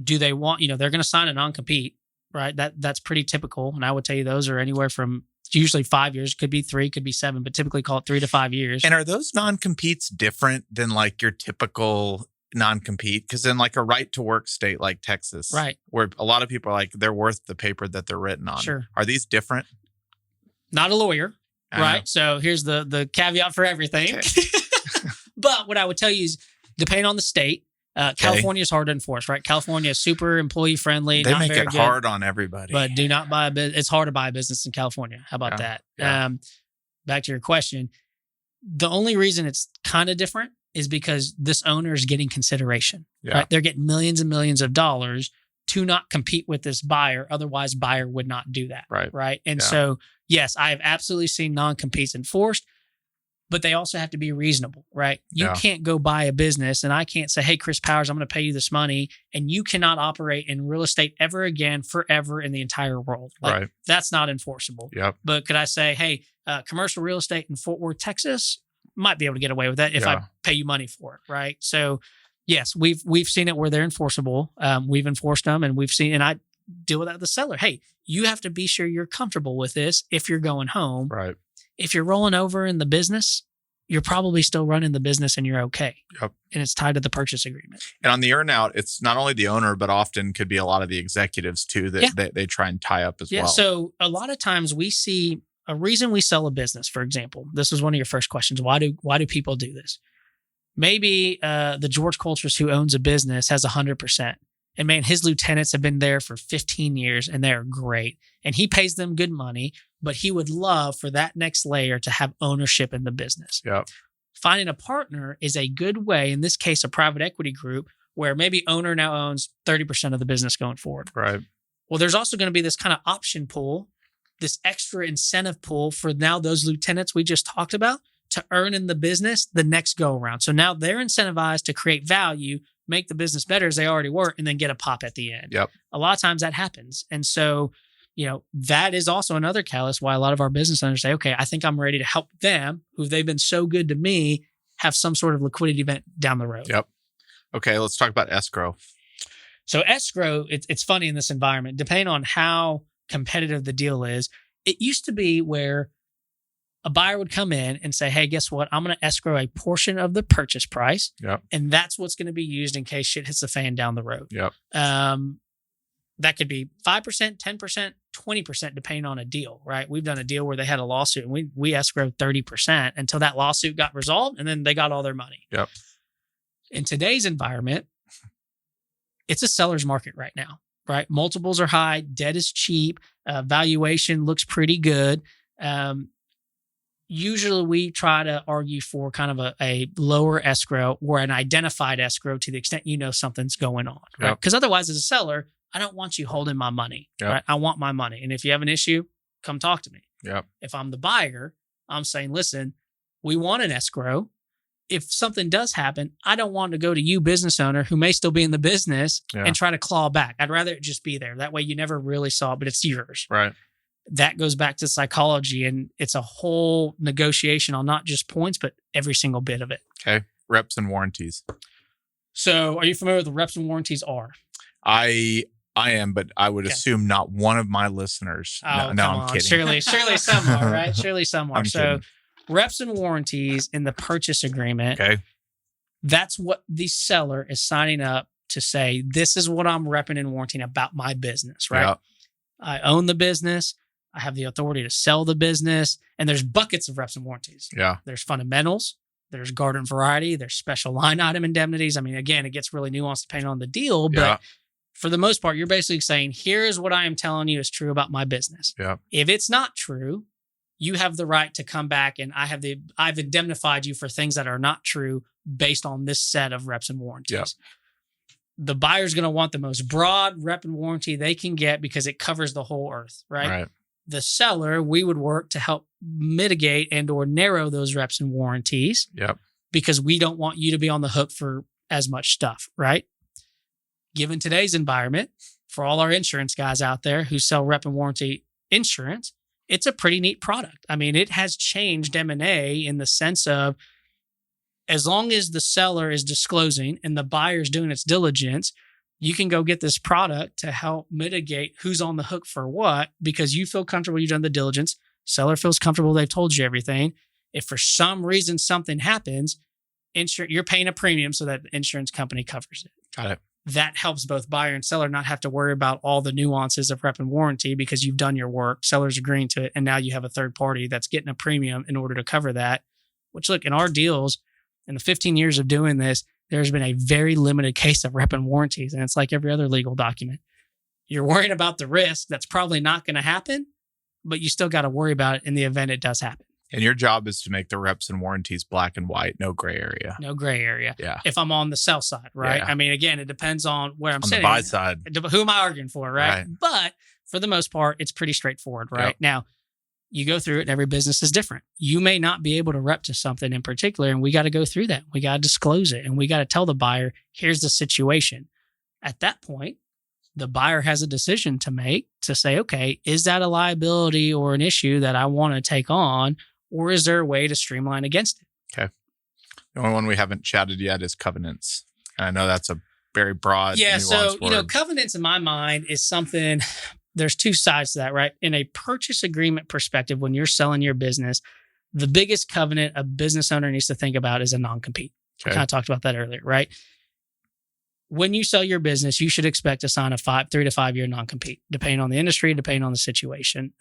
Do they want, they're going to sign a non-compete, right? That's pretty typical. And I would tell you those are anywhere from usually 5 years, could be 3, could be 7, but typically call it 3 to 5 years. And are those non-competes different than like your typical non-compete? Because in like a right to work state like Texas, right, where a lot of people are like, they're worth the paper that they're written on. Sure. Are these different? Not a lawyer, right? So here's the caveat for everything. Okay. But what I would tell you is, depending on the state, California is hard to enforce, right? California is super employee friendly. They make it hard on everybody. But do not buy a business. It's hard to buy a business in California. How about that? Yeah. Back to your question. The only reason it's kind of different is because this owner is getting consideration. Yeah. Right? They're getting millions and millions of dollars to not compete with this buyer. Otherwise, buyer would not do that. Right. And so, yes, I have absolutely seen non-competes enforced, but they also have to be reasonable, right? You can't go buy a business and I can't say, hey, Chris Powers, I'm going to pay you this money, and you cannot operate in real estate ever again, forever in the entire world. Like, that's not enforceable. Yep. But could I say, hey, commercial real estate in Fort Worth, Texas, might be able to get away with that if I pay you money for it, right? So yes, we've seen it where they're enforceable. We've enforced them, and we've seen, and I deal with that with the seller. Hey, you have to be sure you're comfortable with this if you're going home. Right. If you're rolling over in the business, you're probably still running the business and you're okay. Yep. And it's tied to the purchase agreement. And on the earn out, it's not only the owner, but often could be a lot of the executives too that they try and tie up as well. So a lot of times we see a reason we sell a business, for example. This was one of your first questions. Why do people do this? Maybe the George Coultress who owns a business has 100%. And man, his lieutenants have been there for 15 years and they're great. And he pays them good money, but he would love for that next layer to have ownership in the business. Yep. Finding a partner is a good way, in this case, a private equity group, where maybe owner now owns 30% of the business going forward. Right. Well, there's also going to be this kind of option pool, this extra incentive pool for now those lieutenants we just talked about to earn in the business the next go around. So now they're incentivized to create value, make the business better as they already were, and then get a pop at the end. Yep. A lot of times that happens. And so, that is also another catalyst why a lot of our business owners say, okay, I think I'm ready to help them, who they've been so good to me, have some sort of liquidity event down the road. Yep. Okay, let's talk about escrow. So escrow, it's funny in this environment, depending on how competitive the deal is. It used to be where a buyer would come in and say, hey, guess what? I'm going to escrow a portion of the purchase price. Yep. And that's what's going to be used in case shit hits the fan down the road. Yep. That could be 5%, 10%, 20%, depending on a deal, right? We've done a deal where they had a lawsuit and we escrowed 30% until that lawsuit got resolved, and then they got all their money. Yep. In today's environment, it's a seller's market right now, right? Multiples are high, debt is cheap, valuation looks pretty good. Usually we try to argue for kind of a lower escrow or an identified escrow to the extent something's going on, right? Because otherwise, as a seller, I don't want you holding my money, right? I want my money. And if you have an issue, come talk to me. Yep. If I'm the buyer, I'm saying, listen, we want an escrow. If something does happen, I don't want to go to you, business owner, who may still be in the business and try to claw back. I'd rather it just be there. That way you never really saw it, but it's yours. Right. That goes back to psychology, and it's a whole negotiation on not just points, but every single bit of it. Okay. Reps and warranties. So are you familiar with what reps and warranties are? I am, but I would assume not one of my listeners. Oh, no, I'm kidding. Surely some are, right? Surely some are. So reps and warranties in the purchase agreement. Okay. That's what the seller is signing up to say, this is what I'm repping and warranting about my business, right? Yep. I own the business. I have the authority to sell the business. And there's buckets of reps and warranties. Yeah. There's fundamentals. There's garden variety. There's special line item indemnities. I mean, again, it gets really nuanced depending on the deal, but for the most part, you're basically saying, here's what I am telling you is true about my business. Yeah. If it's not true, you have the right to come back, and I've indemnified you for things that are not true based on this set of reps and warranties. Yeah. The buyer's going to want the most broad rep and warranty they can get because it covers the whole earth, right? The seller, we would work to help mitigate and or narrow those reps and warranties. Yep. because we don't want you to be on the hook for as much stuff, right? Given today's environment, for all our insurance guys out there who sell rep and warranty insurance, it's a pretty neat product. I mean, it has changed M&A in the sense of, as long as the seller is disclosing and the buyer is doing its diligence, you can go get this product to help mitigate who's on the hook for what, because you feel comfortable you've done the diligence. Seller feels comfortable they've told you everything. If for some reason something happens, you're paying a premium so that the insurance company covers it. Got it. That helps both buyer and seller not have to worry about all the nuances of rep and warranty because you've done your work, seller's agreeing to it, and now you have a third party that's getting a premium in order to cover that. Which, look, in our deals, in the 15 years of doing this, there's been a very limited case of rep and warranties, and it's like every other legal document. You're worrying about the risk that's probably not going to happen, but you still got to worry about it in the event it does happen. And your job is to make the reps and warranties black and white, no gray area. No gray area. Yeah. If I'm on the sell side, right? Yeah. I mean, again, it depends on where I'm on sitting. the buy side. Who am I arguing for, right? Right. But for the most part, it's pretty straightforward, right? Yep. Now, you go through it and every business is different. You may not be able to rep to something in particular, and we got to go through that. We got to disclose it, and we got to tell the buyer, here's the situation. At that point, the buyer has a decision to make to say, okay, is that a liability or an issue that I want to take on? Or is there a way to streamline against it? Okay. The only one we haven't chatted yet is covenants. And I know that's a very broad, nuanced word. Covenants in my mind is something, there's two sides to that, right? In a purchase agreement perspective, when you're selling your business, the biggest covenant a business owner needs to think about is a non-compete. Okay. I kind of talked about that earlier, right? When you sell your business, you should expect to sign a 3 to 5 year non-compete, depending on the industry, depending on the situation.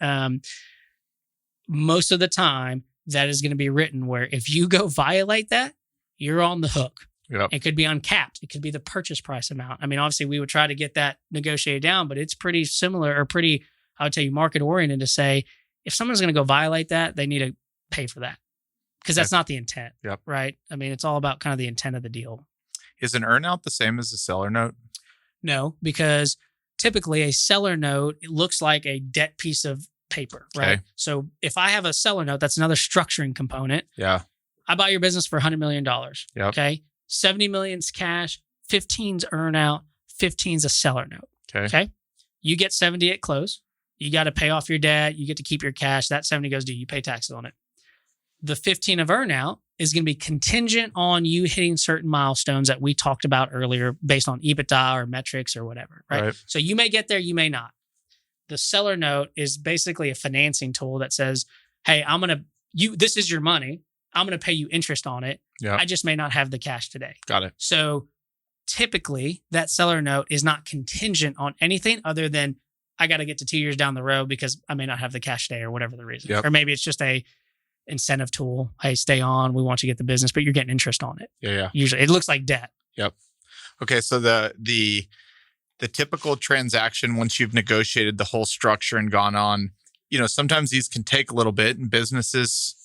Most of the time, that is going to be written where if you go violate that, you're on the hook. Yep. It could be uncapped. It could be the purchase price amount. I mean, obviously, we would try to get that negotiated down, but it's pretty similar or pretty, I would tell you, market oriented to say, if someone's going to go violate that, they need to pay for that because that's not the intent, Yep. right? I mean, it's all about kind of the intent of the deal. Is an earnout the same as a seller note? No, because typically a seller note, it looks like a debt piece of paper, right? Okay. So if I have a seller note, that's another structuring component. Yeah. I buy your business for $100 million. Yep. Okay. 70 million's cash, 15's earnout, 15's a seller note. Okay. You get 70 at close. You got to pay off your debt. You get to keep your cash. That 70 goes to you. You pay taxes on it. The 15 of earnout is going to be contingent on you hitting certain milestones that we talked about earlier based on EBITDA or metrics or whatever, right? So you may get there, you may not. The seller note is basically a financing tool that says, hey, this is your money. I'm going to pay you interest on it. Yeah. I just may not have the cash today. Got it. So typically that seller note is not contingent on anything other than I got to get to 2 years down the road because I may not have the cash today or whatever the reason. Yep. Or maybe it's just a incentive tool. Hey, stay on. We want you to get the business, but you're getting interest on it. Yeah. Usually it looks like debt. Yep. Okay. So the typical transaction, once you've negotiated the whole structure and gone on, sometimes these can take a little bit, and businesses,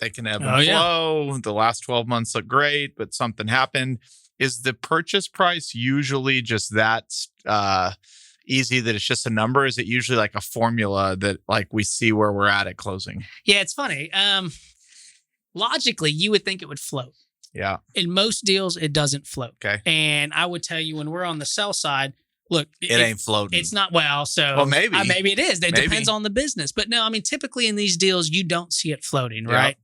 they can ebb and flow. The last 12 months look great, but something happened. Is the purchase price usually just that easy that it's just a number? Is it usually like a formula that like we see where we're at closing? Yeah, it's funny. Logically, you would think it would float. Yeah. In most deals, it doesn't float. Okay. And I would tell you when we're on the sell side, look, it ain't floating. It's not so. Well, maybe. Maybe it is. It depends on the business. But no, I mean, typically in these deals, you don't see it floating, right?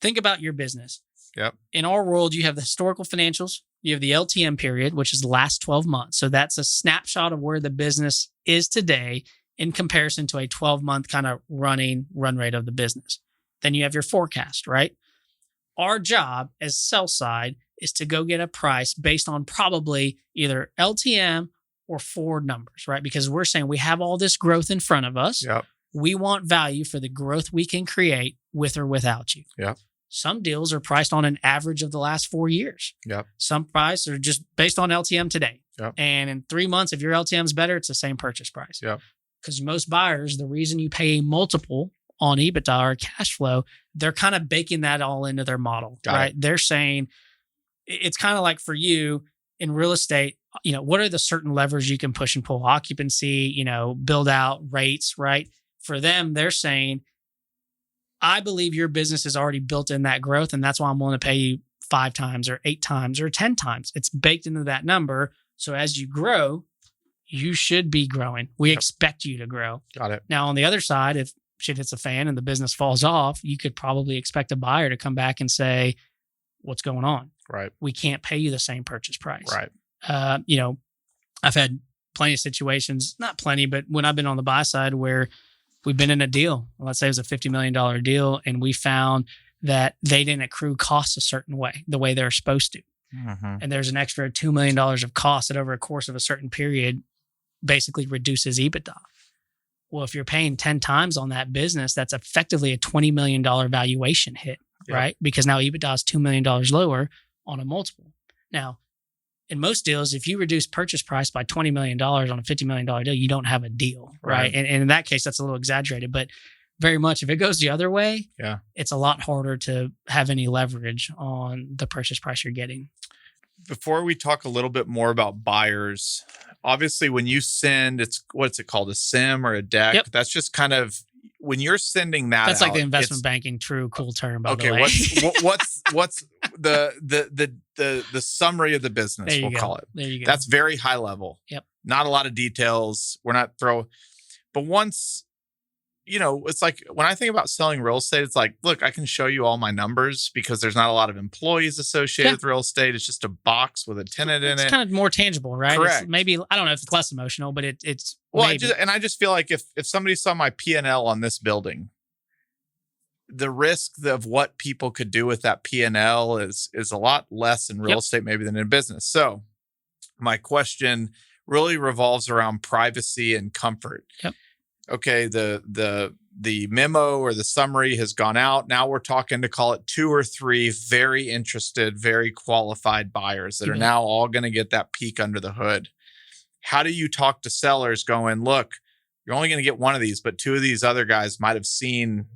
Think about your business. Yep. In our world, you have the historical financials. You have the LTM period, which is the last 12 months. So that's a snapshot of where the business is today in comparison to a 12-month kind of run rate of the business. Then you have your forecast, right? Our job as sell side is to go get a price based on probably either LTM or forward numbers, right? Because we're saying we have all this growth in front of us. Yep. We want value for the growth we can create with or without you. Yep. Some deals are priced on an average of the last 4 years. Yep. Some price are just based on LTM today. Yep. And in 3 months, if your LTM is better, it's the same purchase price. Yep. Because most buyers, the reason you pay a multiple on EBITDA or cash flow, they're kind of baking that all into their model, right? They're saying it's kind of like for you in real estate, what are the certain levers you can push and pull? Occupancy, build out rates, right? For them, they're saying, I believe your business is already built in that growth, and that's why I'm willing to pay you 5 times or 8 times or 10 times. It's baked into that number. So as you grow, you should be growing. We expect you to grow. Got it. Now, on the other side, if shit hits a fan and the business falls off, you could probably expect a buyer to come back and say, what's going on? Right. We can't pay you the same purchase price. Right. I've had plenty of situations, not plenty, but when I've been on the buy side where we've been in a deal, let's say it was a $50 million deal, and we found that they didn't accrue costs a certain way, the way they're supposed to. Mm-hmm. And there's an extra $2 million of cost that over a course of a certain period basically reduces EBITDA. Well, if you're paying 10 times on that business, that's effectively a $20 million valuation hit, right? Because now EBITDA is $2 million lower on a multiple. Now, in most deals, if you reduce purchase price by $20 million on a $50 million deal, you don't have a deal, right? And in that case, that's a little exaggerated, but very much if it goes the other way, it's a lot harder to have any leverage on the purchase price you're getting. Before we talk a little bit more about buyers, obviously when you send, what's it called, a SIM or a deck? Yep. That's just kind of, when you're sending that that's out, like the investment banking cool term, by the way. what's the summary of the business, we'll call it. There you go. That's very high level. Yep. Not a lot of details. But once, it's like when I think about selling real estate, it's like, look, I can show you all my numbers because there's not a lot of employees associated with real estate. It's just a box with a tenant in it. It's kind of more tangible, right? Correct. It's maybe, I don't know if it's less emotional, but it's well, maybe. I just feel like if somebody saw my P&L on this building, the risk of what people could do with that P&L is a lot less in real estate maybe than in business. So my question really revolves around privacy and comfort. Yep. Okay, the memo or the summary has gone out. Now we're talking to call it 2 or 3 very interested, very qualified buyers that are now all going to get that peek under the hood. How do you talk to sellers going, look, you're only going to get one of these, but 2 of these other guys might have seen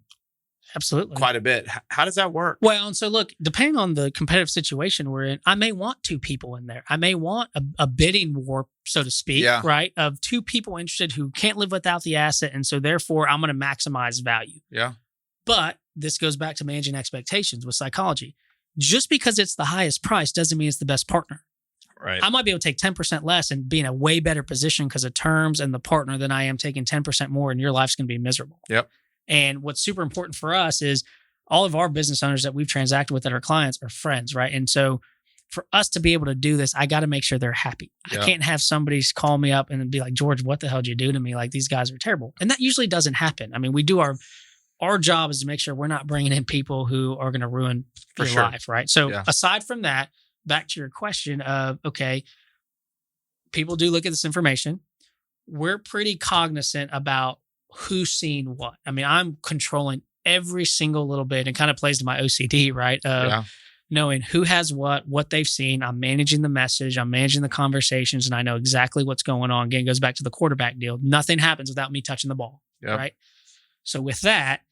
absolutely quite a bit. How does that work? Well, and so look, depending on the competitive situation we're in, I may want 2 people in there. I may want a bidding war, so to speak, right? Of 2 people interested who can't live without the asset. And so therefore I'm going to maximize value. Yeah. But this goes back to managing expectations with psychology. Just because it's the highest price doesn't mean it's the best partner. Right. I might be able to take 10% less and be in a way better position because of terms and the partner than I am taking 10% more, and your life's going to be miserable. Yep. And what's super important for us is all of our business owners that we've transacted with that are clients are friends, right? And so for us to be able to do this, I got to make sure they're happy. I can't have somebody call me up and be like, George, what the hell did you do to me? Like, these guys are terrible. And that usually doesn't happen. I mean, we do our job is to make sure we're not bringing in people who are going to ruin your life, right? So aside from that, back to your question of, okay, people do look at this information. We're pretty cognizant about who's seen what. I mean, I'm controlling every single little bit, and kind of plays to my OCD, right? Knowing who has what they've seen. I'm managing the message. I'm managing the conversations, and I know exactly what's going on. Again, it goes back to the quarterback deal. Nothing happens without me touching the ball, right? So with that,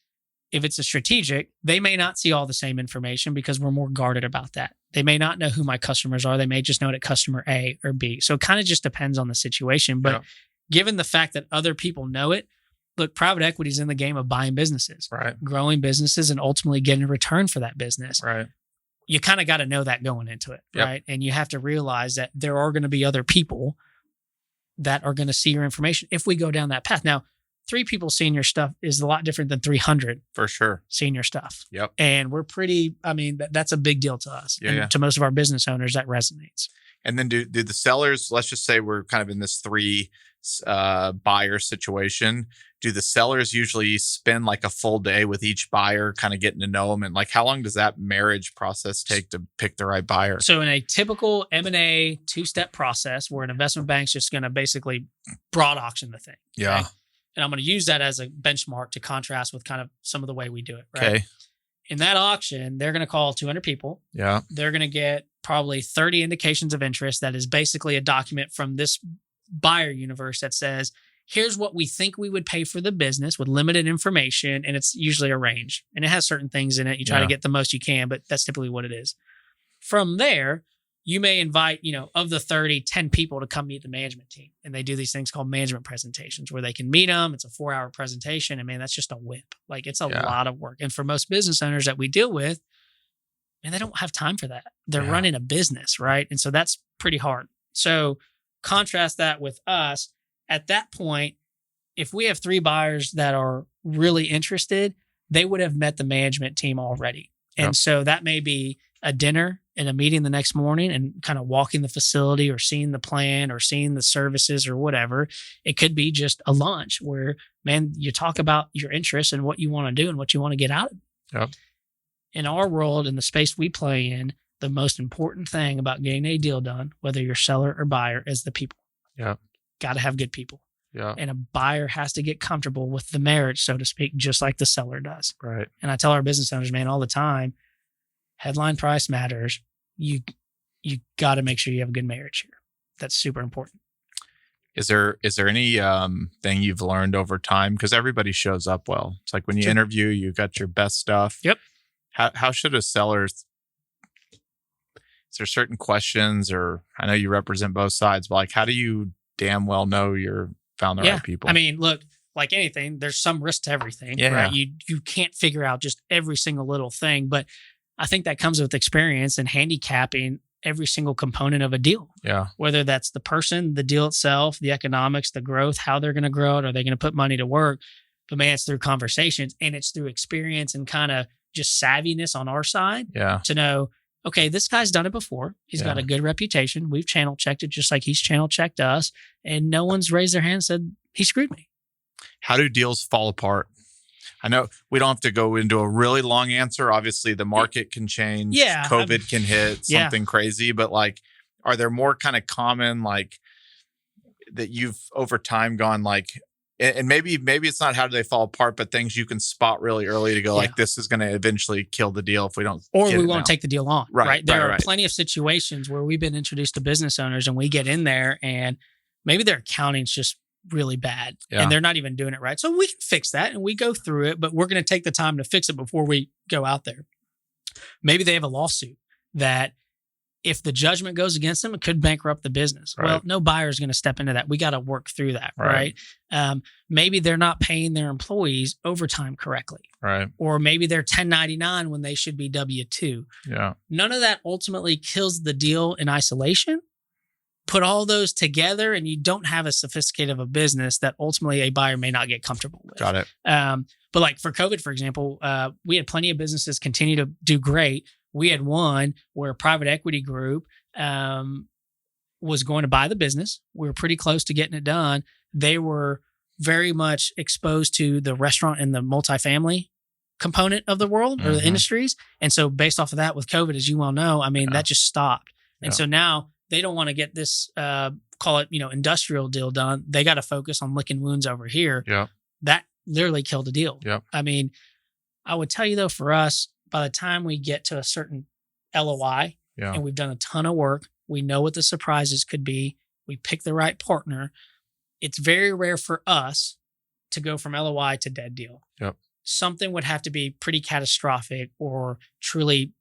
if it's a strategic, they may not see all the same information because we're more guarded about that. They may not know who my customers are. They may just know it at customer A or B. So it kind of just depends on the situation. But given the fact that other people know it, look, private equity is in the game of buying businesses, growing businesses, and ultimately getting a return for that business. Right. You kind of got to know that going into it, right? And you have to realize that there are going to be other people that are going to see your information if we go down that path. Now, 3 people seeing your stuff is a lot different than 300 for sure seeing your stuff. Yep. And we're that's a big deal to us. And to most of our business owners, that resonates. And then do the sellers, let's just say we're kind of in this 3 buyer situation. Do the sellers usually spend like a full day with each buyer, kind of getting to know them? And like, how long does that marriage process take to pick the right buyer? So in a typical M&A 2-step process, where an investment bank's just going to basically broad auction the thing. Yeah. Right? And I'm going to use that as a benchmark to contrast with kind of some of the way we do it. Right? Okay. In that auction, they're going to call 200 people. Yeah. They're going to get probably 30 indications of interest. That is basically a document from this buyer universe that says, here's what we think we would pay for the business with limited information. And it's usually a range. And it has certain things in it. You try to get the most you can, but that's typically what it is. From there, you may invite, of the 30, 10 people to come meet the management team. And they do these things called management presentations where they can meet them. It's a 4-hour presentation. And man, that's just a whip. Like it's a lot of work. And for most business owners that we deal with, man, they don't have time for that. They're running a business, right? And so that's pretty hard. So contrast that with us. At that point, if we have 3 buyers that are really interested, they would have met the management team already. And so that may be a dinner and a meeting the next morning and kind of walking the facility or seeing the plan or seeing the services or whatever. It could be just a lunch where, man, you talk about your interests and what you want to do and what you want to get out of it. Yep. In our world, in the space we play in, the most important thing about getting a deal done, whether you're seller or buyer, is the people. Yeah. Got to have good people. Yeah. And a buyer has to get comfortable with the marriage, so to speak, just like the seller does. Right. And I tell our business owners, man, all the time, headline price matters. You got to make sure you have a good marriage here. That's super important. Is there any thing you've learned over time? Because everybody shows up well. It's like when you interview, you got your best stuff. Yep. How should a seller? Is there certain questions, or I know you represent both sides, but like, how do you damn well know you're found the right people? I mean, look, like anything, there's some risk to everything, right? You can't figure out just every single little thing, but I think that comes with experience and handicapping every single component of a deal. Yeah. Whether that's the person, the deal itself, the economics, the growth, how they're going to grow it, are they going to put money to work? But man, it's through conversations and it's through experience and kind of just savviness on our side to know, okay, this guy's done it before. He's got a good reputation. We've channel checked it just like he's channel checked us. And no one's raised their hand and said, he screwed me. How do deals fall apart? I know we don't have to go into a really long answer. Obviously, the market can change. Yeah. COVID can hit something crazy. But like, are there more kind of common, like, that you've over time gone like, and maybe it's not how do they fall apart, but things you can spot really early to go like, this is going to eventually kill the deal if we don't. Or we won't take the deal on. Right. There are right. plenty of situations where we've been introduced to business owners and we get in there and maybe their accounting's just really bad and they're not even doing it right. So we can fix that and we go through it, but we're going to take the time to fix it before we go out there. Maybe they have a lawsuit that if the judgment goes against them, it could bankrupt the business. Right. Well, no buyer is going to step into that. We got to work through that, right? Maybe they're not paying their employees overtime correctly. Right. Or maybe they're 1099 when they should be W-2. Yeah. None of that ultimately kills the deal in isolation. Put all those together and you don't have as sophisticated of a business that ultimately a buyer may not get comfortable with. Got it. But like for COVID, for example, we had plenty of businesses continue to do great. We had one where a private equity group was going to buy the business. We were pretty close to getting it done. They were very much exposed to the restaurant and the multifamily component of the world or the industries. And so based off of that with COVID, as you well know, I mean, that just stopped. And so now they don't want to get this, call it, industrial deal done. They got to focus on licking wounds over here. Yeah. That literally killed the deal. Yeah. I mean, I would tell you though, for us, by the time we get to a certain LOI and we've done a ton of work, we know what the surprises could be. We pick the right partner. It's very rare for us to go from LOI to dead deal. Yep. Something would have to be pretty catastrophic or truly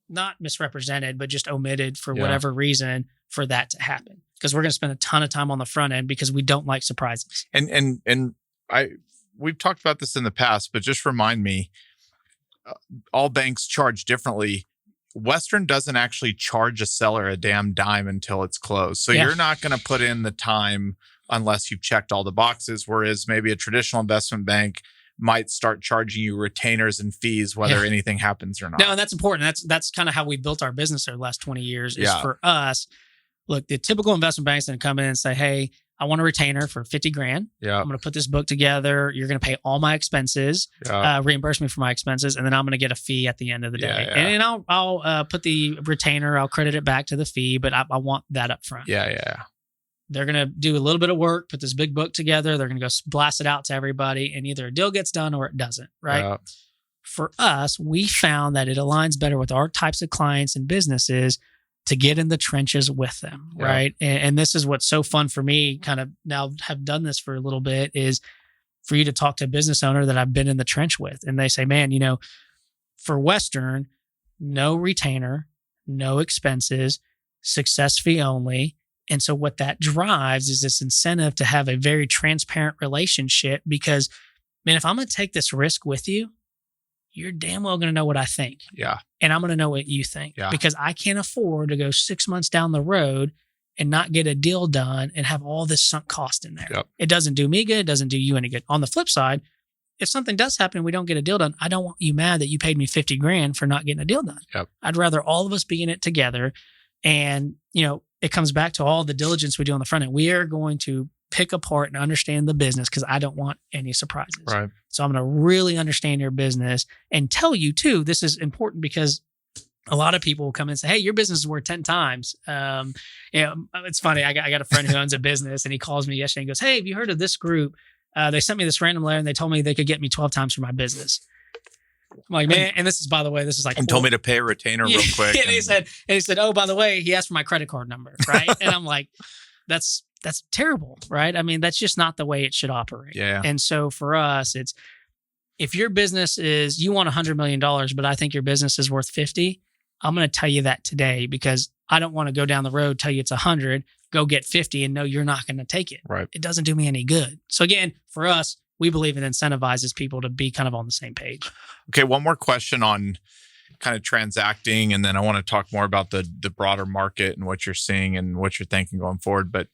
not misrepresented, but just omitted for whatever reason for that to happen. Because we're going to spend a ton of time on the front end because we don't like surprises. And we've talked about this in the past, but just remind me, all banks charge differently. Western doesn't actually charge a seller a damn dime until it's closed. So you're not going to put in the time unless you've checked all the boxes. Whereas maybe a traditional investment bank might start charging you retainers and fees, whether anything happens or not. No, and that's important. That's kind of how we built our business over the last 20 years is for us. Look, the typical investment banks that come in and say, hey, I want a retainer for 50 grand. Yeah. I'm going to put this book together. You're going to pay all my expenses, reimburse me for my expenses, and then I'm going to get a fee at the end of the day. And I'll put the retainer, I'll credit it back to the fee, but I want that up front. Yeah. They're going to do a little bit of work, put this big book together. They're going to go blast it out to everybody, and either a deal gets done or it doesn't, right? Yeah. For us, we found that it aligns better with our types of clients and businesses to get in the trenches with them, right? And this is what's so fun for me, kind of now have done this for a little bit, is for you to talk to a business owner that I've been in the trench with. And they say, man, for Western, no retainer, no expenses, success fee only. And so what that drives is this incentive to have a very transparent relationship because, man, if I'm going to take this risk with you, you're damn well going to know what I think. Yeah. And I'm going to know what you think because I can't afford to go 6 months down the road and not get a deal done and have all this sunk cost in there. Yep. It doesn't do me good. It doesn't do you any good. On the flip side, if something does happen and we don't get a deal done, I don't want you mad that you paid me 50 grand for not getting a deal done. Yep. I'd rather all of us be in it together. And, it comes back to all the diligence we do on the front end. We are going to pick apart and understand the business because I don't want any surprises. Right. So I'm going to really understand your business and tell you too, this is important because a lot of people will come in and say, hey, your business is worth 10 times. It's funny. I got a friend who owns a business and he calls me yesterday and goes, hey, have you heard of this group? They sent me this random letter and they told me they could get me 12 times for my business. I'm like, man, and this is, by the way, this is like, and told me to pay a retainer real quick. And he said, oh, by the way, he asked for my credit card number. Right. And I'm like, that's terrible. Right. I mean, that's just not the way it should operate. Yeah. And so for us, it's, if your business is, you want $100 million, but I think your business is worth 50, I'm going to tell you that today because I don't want to go down the road, tell you it's 100, go get 50 and know you're not going to take it. Right. It doesn't do me any good. So again, for us, we believe it incentivizes people to be kind of on the same page. Okay. One more question on kind of transacting. And then I want to talk more about the broader market and what you're seeing and what you're thinking going forward. But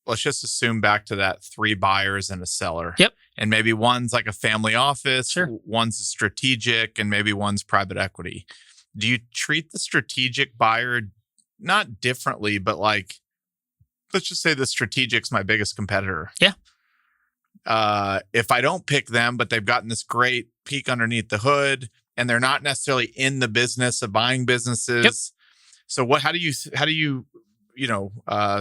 let's just assume back to that 3 buyers and a seller. Yep. And maybe one's like a family office, sure. One's a strategic, and maybe one's private equity. Do you treat the strategic buyer not differently, but like, let's just say the strategic's my biggest competitor. Yeah. If I don't pick them, but they've gotten this great peek underneath the hood and they're not necessarily in the business of buying businesses. Yep. So how do you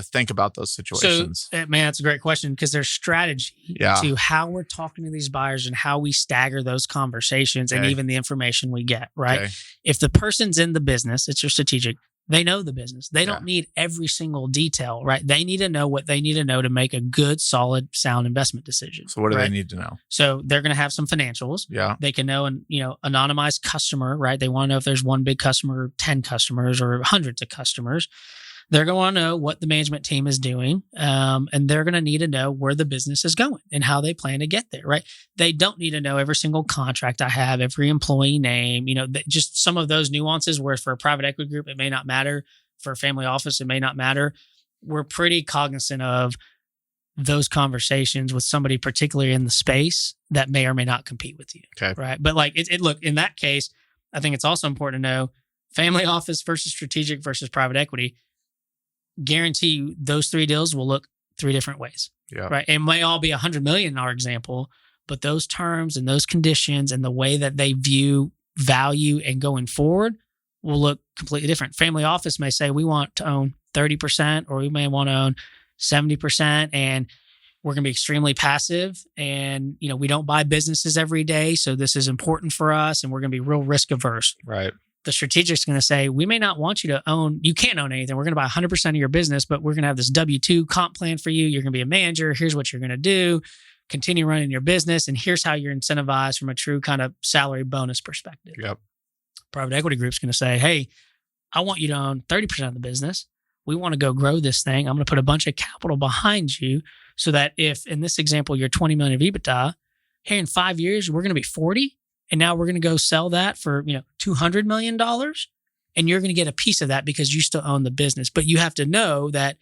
think about those situations? So, man, that's a great question because there's strategy to how we're talking to these buyers and how we stagger those conversations and even the information we get, right? Okay. If the person's in the business, it's your strategic, they know the business. They don't need every single detail, right? They need to know what they need to know to make a good, solid, sound investment decision. So what do they need to know? So they're going to have some financials. Yeah. They can know, anonymized customer, right? They want to know if there's one big customer, 10 customers, or hundreds of customers. They're going to want to know what the management team is doing, and they're going to need to know where the business is going and how they plan to get there, right? They don't need to know every single contract I have, every employee name, just some of those nuances where for a private equity group, it may not matter. For a family office, it may not matter. We're pretty cognizant of those conversations with somebody particularly in the space that may or may not compete with you, right? But like, look, in that case, I think it's also important to know family office versus strategic versus private equity. Guarantee you those 3 deals will look 3 different ways. Yeah. Right. It may all be 100 million in our example, but those terms and those conditions and the way that they view value and going forward will look completely different. Family office may say we want to own 30%, or we may want to own 70%, and we're going to be extremely passive. And, we don't buy businesses every day. So this is important for us, and we're going to be real risk averse. Right. The strategic's going to say, we may not want you to own, you can't own anything. We're going to buy 100% of your business, but we're going to have this W-2 comp plan for you. You're going to be a manager. Here's what you're going to do. Continue running your business. And here's how you're incentivized from a true kind of salary bonus perspective. Yep. Private equity group's going to say, hey, I want you to own 30% of the business. We want to go grow this thing. I'm going to put a bunch of capital behind you so that if, in this example, you're 20 million of EBITDA, here in 5 years, we're going to be 40. And now we're going to go sell that for, $200 million. And you're going to get a piece of that because you still own the business. But you have to know that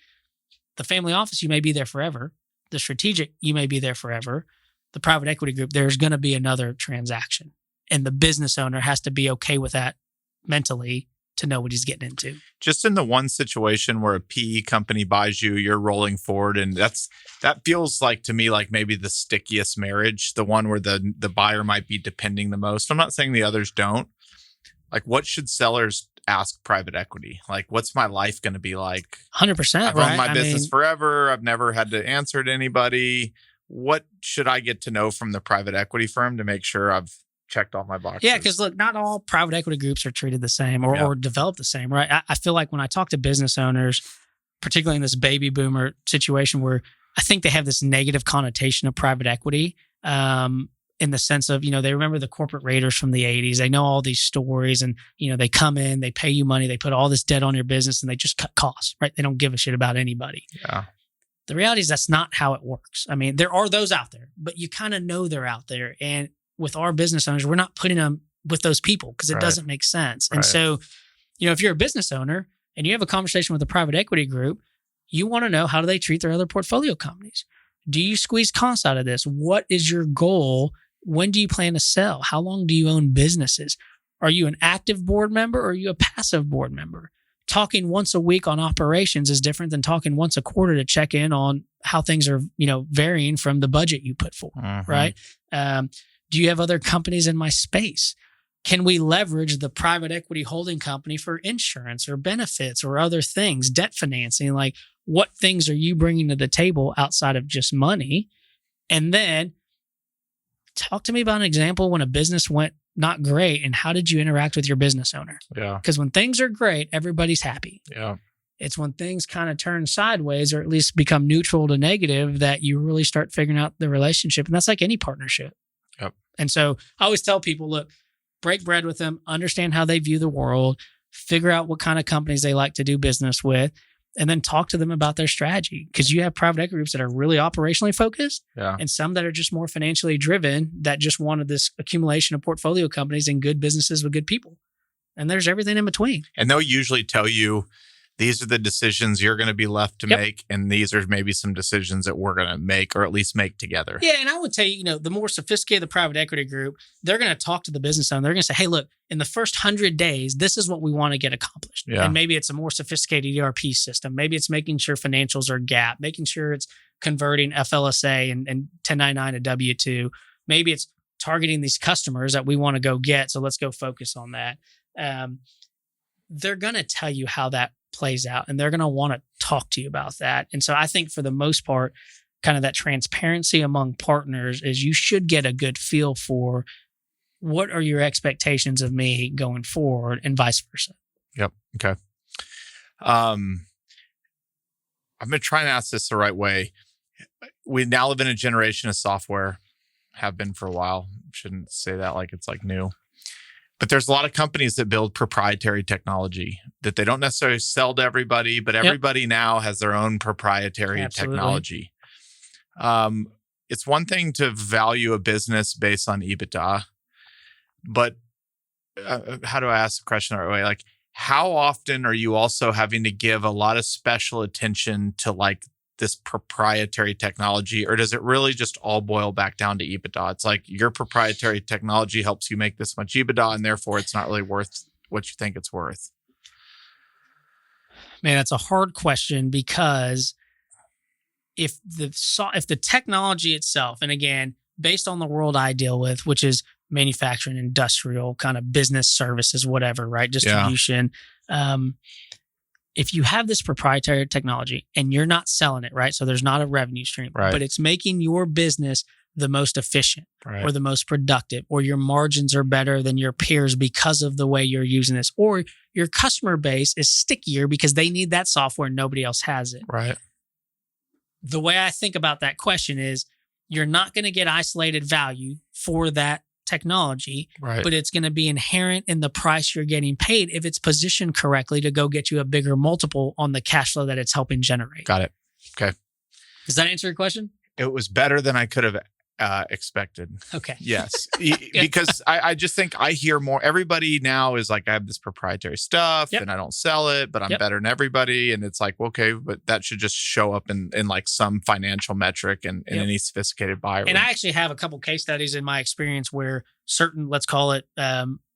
the family office, you may be there forever. The strategic, you may be there forever. The private equity group, there's going to be another transaction. And the business owner has to be okay with that mentally to know what he's getting into. Just in the one situation where a PE company buys you, you're rolling forward. And that feels like to me, like maybe the stickiest marriage, the one where the buyer might be depending the most. I'm not saying the others don't. Like, what should sellers ask private equity? Like, what's my life going to be like? 100%. I've owned my business forever. I've never had to answer to anybody. What should I get to know from the private equity firm to make sure I've checked all my boxes? Yeah, because look, not all private equity groups are treated the same or developed the same, right? I feel like when I talk to business owners, particularly in this baby boomer situation where I think they have this negative connotation of private equity, in the sense of, they remember the corporate raiders from the 80s. They know all these stories and, they come in, they pay you money, they put all this debt on your business and they just cut costs, right? They don't give a shit about anybody. Yeah. The reality is that's not how it works. I mean, there are those out there, but you kind of know they're out there. And with our business owners, we're not putting them with those people because it doesn't make sense. And so, if you're a business owner and you have a conversation with a private equity group, you want to know, how do they treat their other portfolio companies? Do you squeeze costs out of this? What is your goal? When do you plan to sell? How long do you own businesses? Are you an active board member or are you a passive board member? Talking once a week on operations is different than talking once a quarter to check in on how things are, varying from the budget you put forward, right? Do you have other companies in my space? Can we leverage the private equity holding company for insurance or benefits or other things, debt financing? Like, what things are you bringing to the table outside of just money? And then talk to me about an example when a business went not great and how did you interact with your business owner? Yeah. Because when things are great, everybody's happy. Yeah. It's when things kind of turn sideways or at least become neutral to negative that you really start figuring out the relationship. And that's like any partnership. Yep. And so I always tell people, look, break bread with them, understand how they view the world, figure out what kind of companies they like to do business with, and then talk to them about their strategy. Because you have private equity groups that are really operationally focused and some that are just more financially driven that just wanted this accumulation of portfolio companies and good businesses with good people. And there's everything in between. And they'll usually tell you, these are the decisions you're going to be left to make. And these are maybe some decisions that we're going to make or at least make together. Yeah. And I would tell you, the more sophisticated the private equity group, they're going to talk to the business owner. They're going to say, hey, look, in the first 100 days, this is what we want to get accomplished. Yeah. And maybe it's a more sophisticated ERP system. Maybe it's making sure financials are GAAP, making sure it's converting FLSA and 1099 to W-2. Maybe it's targeting these customers that we want to go get. So let's go focus on that. They're going to tell you how that plays out and they're going to want to talk to you about that. And so I think for the most part, kind of that transparency among partners is you should get a good feel for what are your expectations of me going forward and vice versa. Yep. Okay. I'm going to try and ask this the right way. We now live in a generation of software, have been for a while. Shouldn't say that like it's like new. But there's a lot of companies that build proprietary technology that they don't necessarily sell to everybody, but everybody now has their own proprietary technology. It's one thing to value a business based on EBITDA, but how do I ask the question the right way? Like, how often are you also having to give a lot of special attention to like this proprietary technology, or does it really just all boil back down to EBITDA? It's like your proprietary technology helps you make this much EBITDA and therefore it's not really worth what you think it's worth. Man, that's a hard question because if the technology itself, and again, based on the world I deal with, which is manufacturing, industrial, kind of business services, whatever, right? Distribution. If you have this proprietary technology and you're not selling it, right? So there's not a revenue stream, but it's making your business the most efficient or the most productive, or your margins are better than your peers because of the way you're using this, or your customer base is stickier because they need that software and nobody else has it. Right. The way I think about that question is you're not going to get isolated value for that technology, but it's going to be inherent in the price you're getting paid if it's positioned correctly to go get you a bigger multiple on the cash flow that it's helping generate. Got it. Okay. Does that answer your question? It was better than I could have expected. Okay. Yes. Because I just think I hear more. Everybody now is like, I have this proprietary stuff and I don't sell it, but I'm better than everybody. And it's like, okay, but that should just show up in like some financial metric and any sophisticated buyer. And I actually have a couple case studies in my experience where certain, let's call it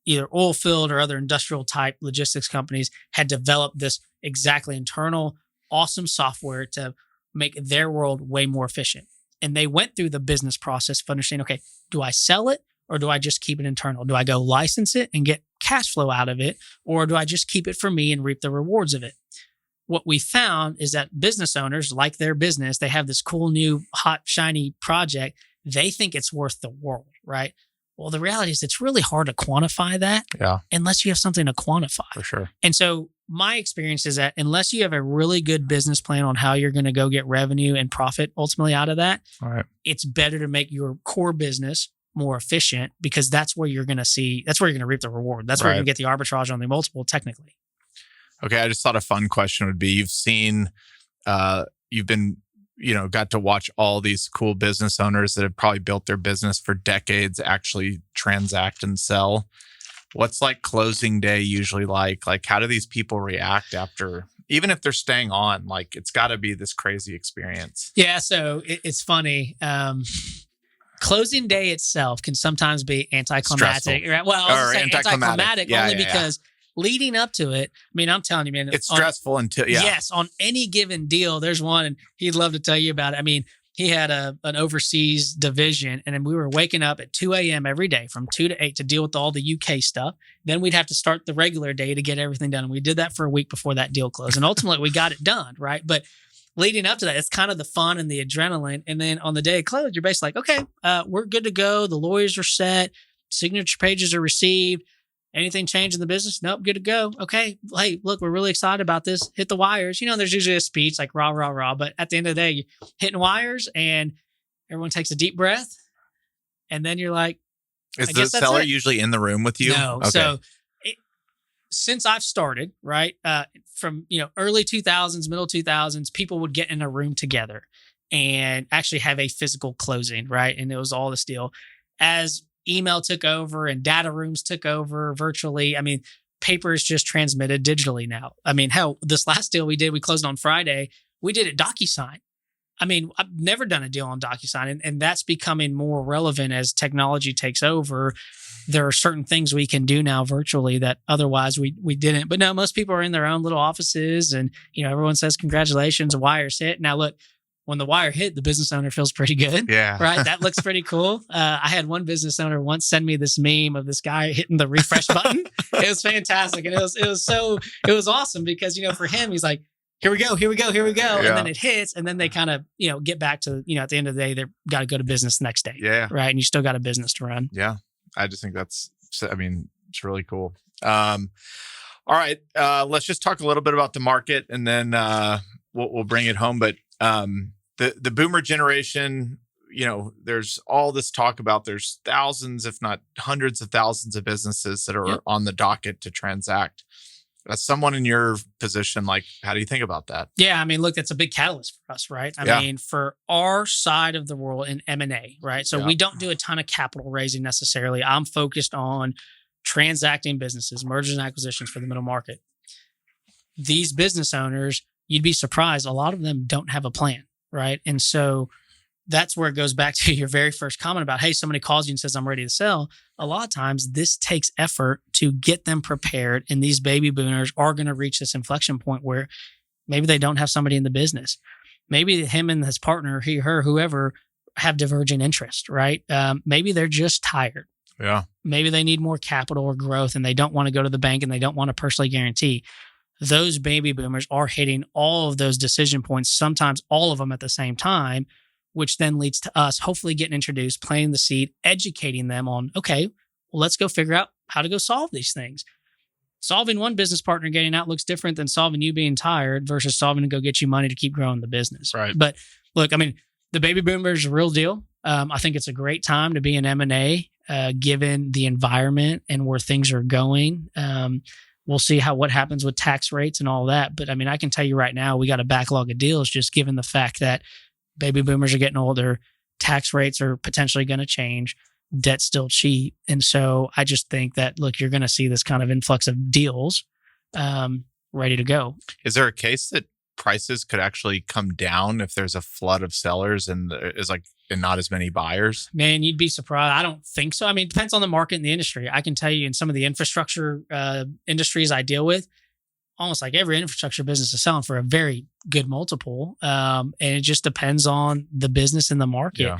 either oil field or other industrial type logistics companies had developed this exactly internal, awesome software to make their world way more efficient. And they went through the business process of understanding, okay, do I sell it or do I just keep it internal? Do I go license it and get cash flow out of it? Or do I just keep it for me and reap the rewards of it? What we found is that business owners like their business. They have this cool new hot, shiny project. They think it's worth the world, right? Well, the reality is it's really hard to quantify that unless you have something to quantify. For sure. And so my experience is that unless you have a really good business plan on how you're going to go get revenue and profit ultimately out of that, it's better to make your core business more efficient, because that's where you're going to reap the reward. That's where you're going to get the arbitrage on the multiple technically. Okay. I just thought a fun question would be, you've been, got to watch all these cool business owners that have probably built their business for decades actually transact and sell. What's like closing day usually like? Like, how do these people react after, even if they're staying on? Like, it's got to be this crazy experience. Yeah. So it's funny. Closing day itself can sometimes be anticlimactic. Right? Well, I was anticlimactic because leading up to it, I mean, I'm telling you, man, it's stressful until, yes, on any given deal, there's one, and he'd love to tell you about it. I mean, he had an overseas division, and then we were waking up at 2 a.m. every day from 2 to 8 to deal with all the UK stuff. Then we'd have to start the regular day to get everything done. And we did that for a week before that deal closed. And ultimately, we got it done, right? But leading up to that, it's kind of the fun and the adrenaline. And then on the day of close, you're basically like, okay, we're good to go. The lawyers are set. Signature pages are received. Anything change in the business? Nope, good to go. Okay, hey, look, we're really excited about this. Hit the wires. There's usually a speech like rah, rah, rah. But at the end of the day, you're hitting wires and everyone takes a deep breath. And then you're like, is the seller usually in the room with you? No. Okay. So since I've started, right, from early 2000s, middle 2000s, people would get in a room together and actually have a physical closing, right? And it was all this deal. As email took over and data rooms took over virtually, I mean, paper is just transmitted digitally now. I mean, hell, this last deal we closed on Friday, we did it DocuSign. I mean, I've never done a deal on DocuSign, and that's becoming more relevant as technology takes over. There are certain things we can do now virtually that otherwise we didn't. But no, most people are in their own little offices, and everyone says congratulations, a wire's hit. Now look, when the wire hit, the business owner feels pretty good. Yeah. Right? That looks pretty cool. I had one business owner once send me this meme of this guy hitting the refresh button. It was fantastic. And it was awesome because, for him, he's like, here we go. Yeah. And then it hits, and then they kind of, get back to, at the end of the day, they've got to go to business the next day. Yeah. Right. And you still got a business to run. Yeah. I just think it's really cool. All right. Let's just talk a little bit about the market, and then we'll bring it home. But the boomer generation, there's all this talk about there's thousands, if not hundreds of thousands of businesses that are on the docket to transact. As someone in your position, like, how do you think about that? Yeah, I mean, look, that's a big catalyst for us, right? I mean, for our side of the world in M&A, right? So we don't do a ton of capital raising necessarily. I'm focused on transacting businesses, mergers and acquisitions for the middle market. These business owners, you'd be surprised, a lot of them don't have a plan, right? And so that's where it goes back to your very first comment about, hey, somebody calls you and says, I'm ready to sell. A lot of times this takes effort to get them prepared. And these baby boomers are going to reach this inflection point where maybe they don't have somebody in the business. Maybe him and his partner, he, her, whoever, have diverging interest, right? Maybe they're just tired. Yeah. Maybe they need more capital or growth and they don't want to go to the bank and they don't want to personally guarantee. Those baby boomers are hitting all of those decision points, sometimes all of them at the same time, which then leads to us hopefully getting introduced, planting the seed, educating them on, okay, well, let's go figure out how to go solve these things. Solving one business partner getting out looks different than solving you being tired versus solving to go get you money to keep growing the business. Right. But look, I mean, the baby boomers is a real deal. I think it's a great time to be in M&A, given the environment and where things are going. We'll see what happens with tax rates and all that. But I mean, I can tell you right now, we got a backlog of deals just given the fact that baby boomers are getting older, tax rates are potentially going to change, debt's still cheap. And so I just think that, look, you're going to see this kind of influx of deals ready to go. Is there a case that prices could actually come down if there's a flood of sellers and not as many buyers? Man, you'd be surprised. I don't think so. I mean, it depends on the market and the industry. I can tell you in some of the infrastructure industries I deal with, almost like every infrastructure business is selling for a very good multiple. And it just depends on the business and the market. Yeah.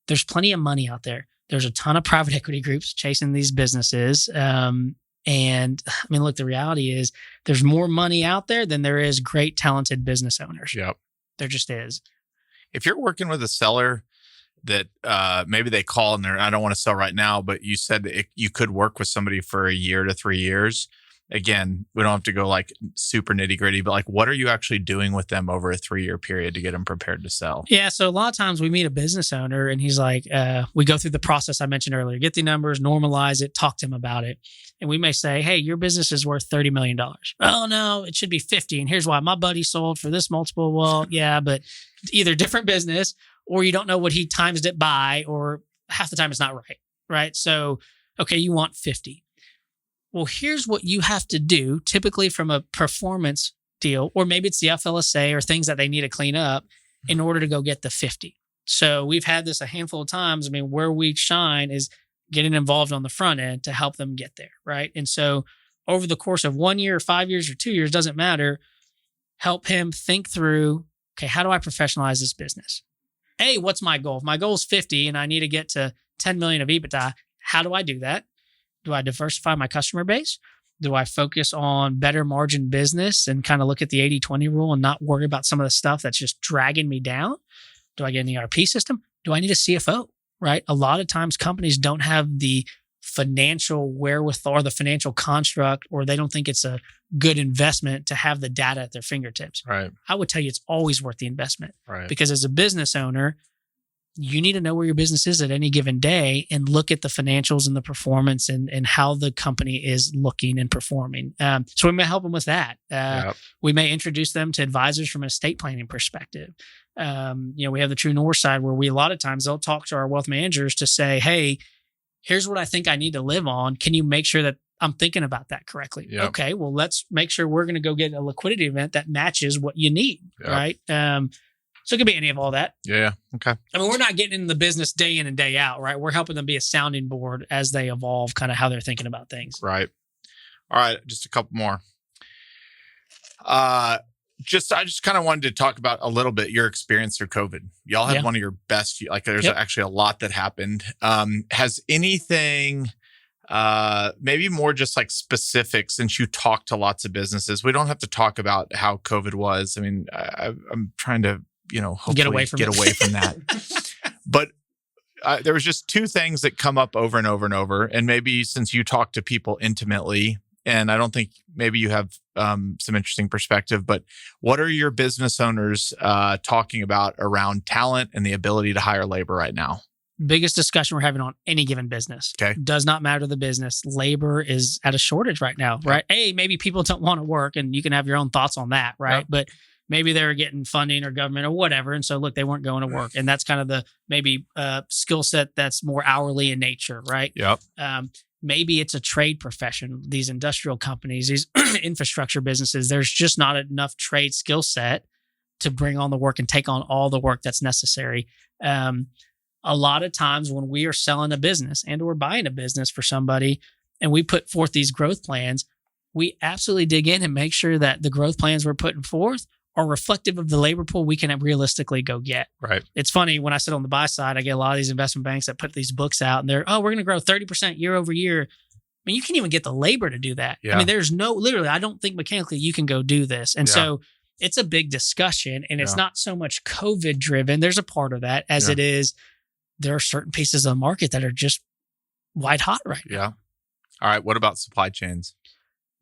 There's plenty of money out there. There's a ton of private equity groups chasing these businesses. And I mean, look, the reality is there's more money out there than there is great, talented business owners. Yep. There just is. If you're working with a seller that maybe they call and I don't want to sell right now, but you said you could work with somebody for a year to 3 years. again, we don't have to go like super nitty gritty, but like, what are you actually doing with them over a 3-year period to get them prepared to sell? Yeah. So a lot of times we meet a business owner and he's like, we go through the process I mentioned earlier, get the numbers, normalize it, talk to him about it. And we may say, hey, your business is worth $30 million. Oh, no, it should be 50. And here's why. My buddy sold for this multiple. Well, yeah, but either different business or you don't know what he times it by, or half the time it's not right. Right. So, okay, you want 50. Well, here's what you have to do, typically from a performance deal, or maybe it's the FLSA or things that they need to clean up in order to go get the 50. So we've had this a handful of times. I mean, where we shine is getting involved on the front end to help them get there, right? And so over the course of 1 year, 5 years, or 2 years, doesn't matter, help him think through, okay, how do I professionalize this business? Hey, what's my goal? If my goal is 50 and I need to get to 10 million of EBITDA, how do I do that? Do I diversify my customer base? Do I focus on better margin business and kind of look at the 80-20 rule and not worry about some of the stuff that's just dragging me down? Do I get an ERP system? Do I need a CFO, right? A lot of times companies don't have the financial wherewithal or the financial construct, or they don't think it's a good investment to have the data at their fingertips. Right. I would tell you it's always worth the investment. Right. Because as a business owner, you need to know where your business is at any given day and look at the financials and the performance and how the company is looking and performing. So we may help them with that. We may introduce them to advisors from an estate planning perspective. We have the True North side where a lot of times they'll talk to our wealth managers to say, hey, here's what I think I need to live on. Can you make sure that I'm thinking about that correctly? Yep. Okay, well, let's make sure we're going to go get a liquidity event that matches what you need, right? So it could be any of all that. Yeah. Okay. I mean, we're not getting in the business day in and day out, right? We're helping them be a sounding board as they evolve, kind of how they're thinking about things. Right. All right. Just a couple more. I just kind of wanted to talk about a little bit your experience through COVID. Y'all had one of your best, like there's actually a lot that happened. Has anything, maybe more just like specific, since you talk to lots of businesses, we don't have to talk about how COVID was. I mean, I'm trying to, hopefully get away from that. But there was just two things that come up over and over and over. And maybe since you talk to people intimately, and I don't think maybe you have some interesting perspective, but what are your business owners talking about around talent and the ability to hire labor right now? Biggest discussion we're having on any given business. Okay. Does not matter the business. Labor is at a shortage right now, right? Hey, maybe people don't want to work, and you can have your own thoughts on that, right? Yep. But maybe they were getting funding or government or whatever. And so, look, they weren't going to work. And that's kind of the maybe skill set that's more hourly in nature, right? Yep. Maybe it's a trade profession. These industrial companies, these infrastructure businesses, there's just not enough trade skill set to bring on the work and take on all the work that's necessary. A lot of times when we are selling a business and or buying a business for somebody and we put forth these growth plans, we absolutely dig in and make sure that the growth plans we're putting forth are reflective of the labor pool we can realistically go get. Right. It's funny, when I sit on the buy side, I get a lot of these investment banks that put these books out and they're, we're going to grow 30% year over year. I mean, you can't even get the labor to do that. Yeah. I mean, there's literally, I don't think mechanically you can go do this. And so it's a big discussion, and it's not so much COVID driven. There's a part of that as it is, there are certain pieces of the market that are just white hot right now. Yeah. All right. What about supply chains?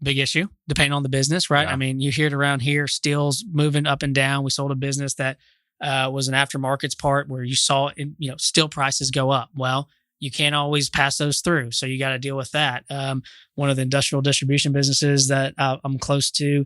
Big issue, depending on the business, right? I mean, you hear it around here, steel's moving up and down. We sold a business that was an aftermarkets part where you saw, steel prices go up. Well, you can't always pass those through. So you got to deal with that. One of the industrial distribution businesses that I'm close to,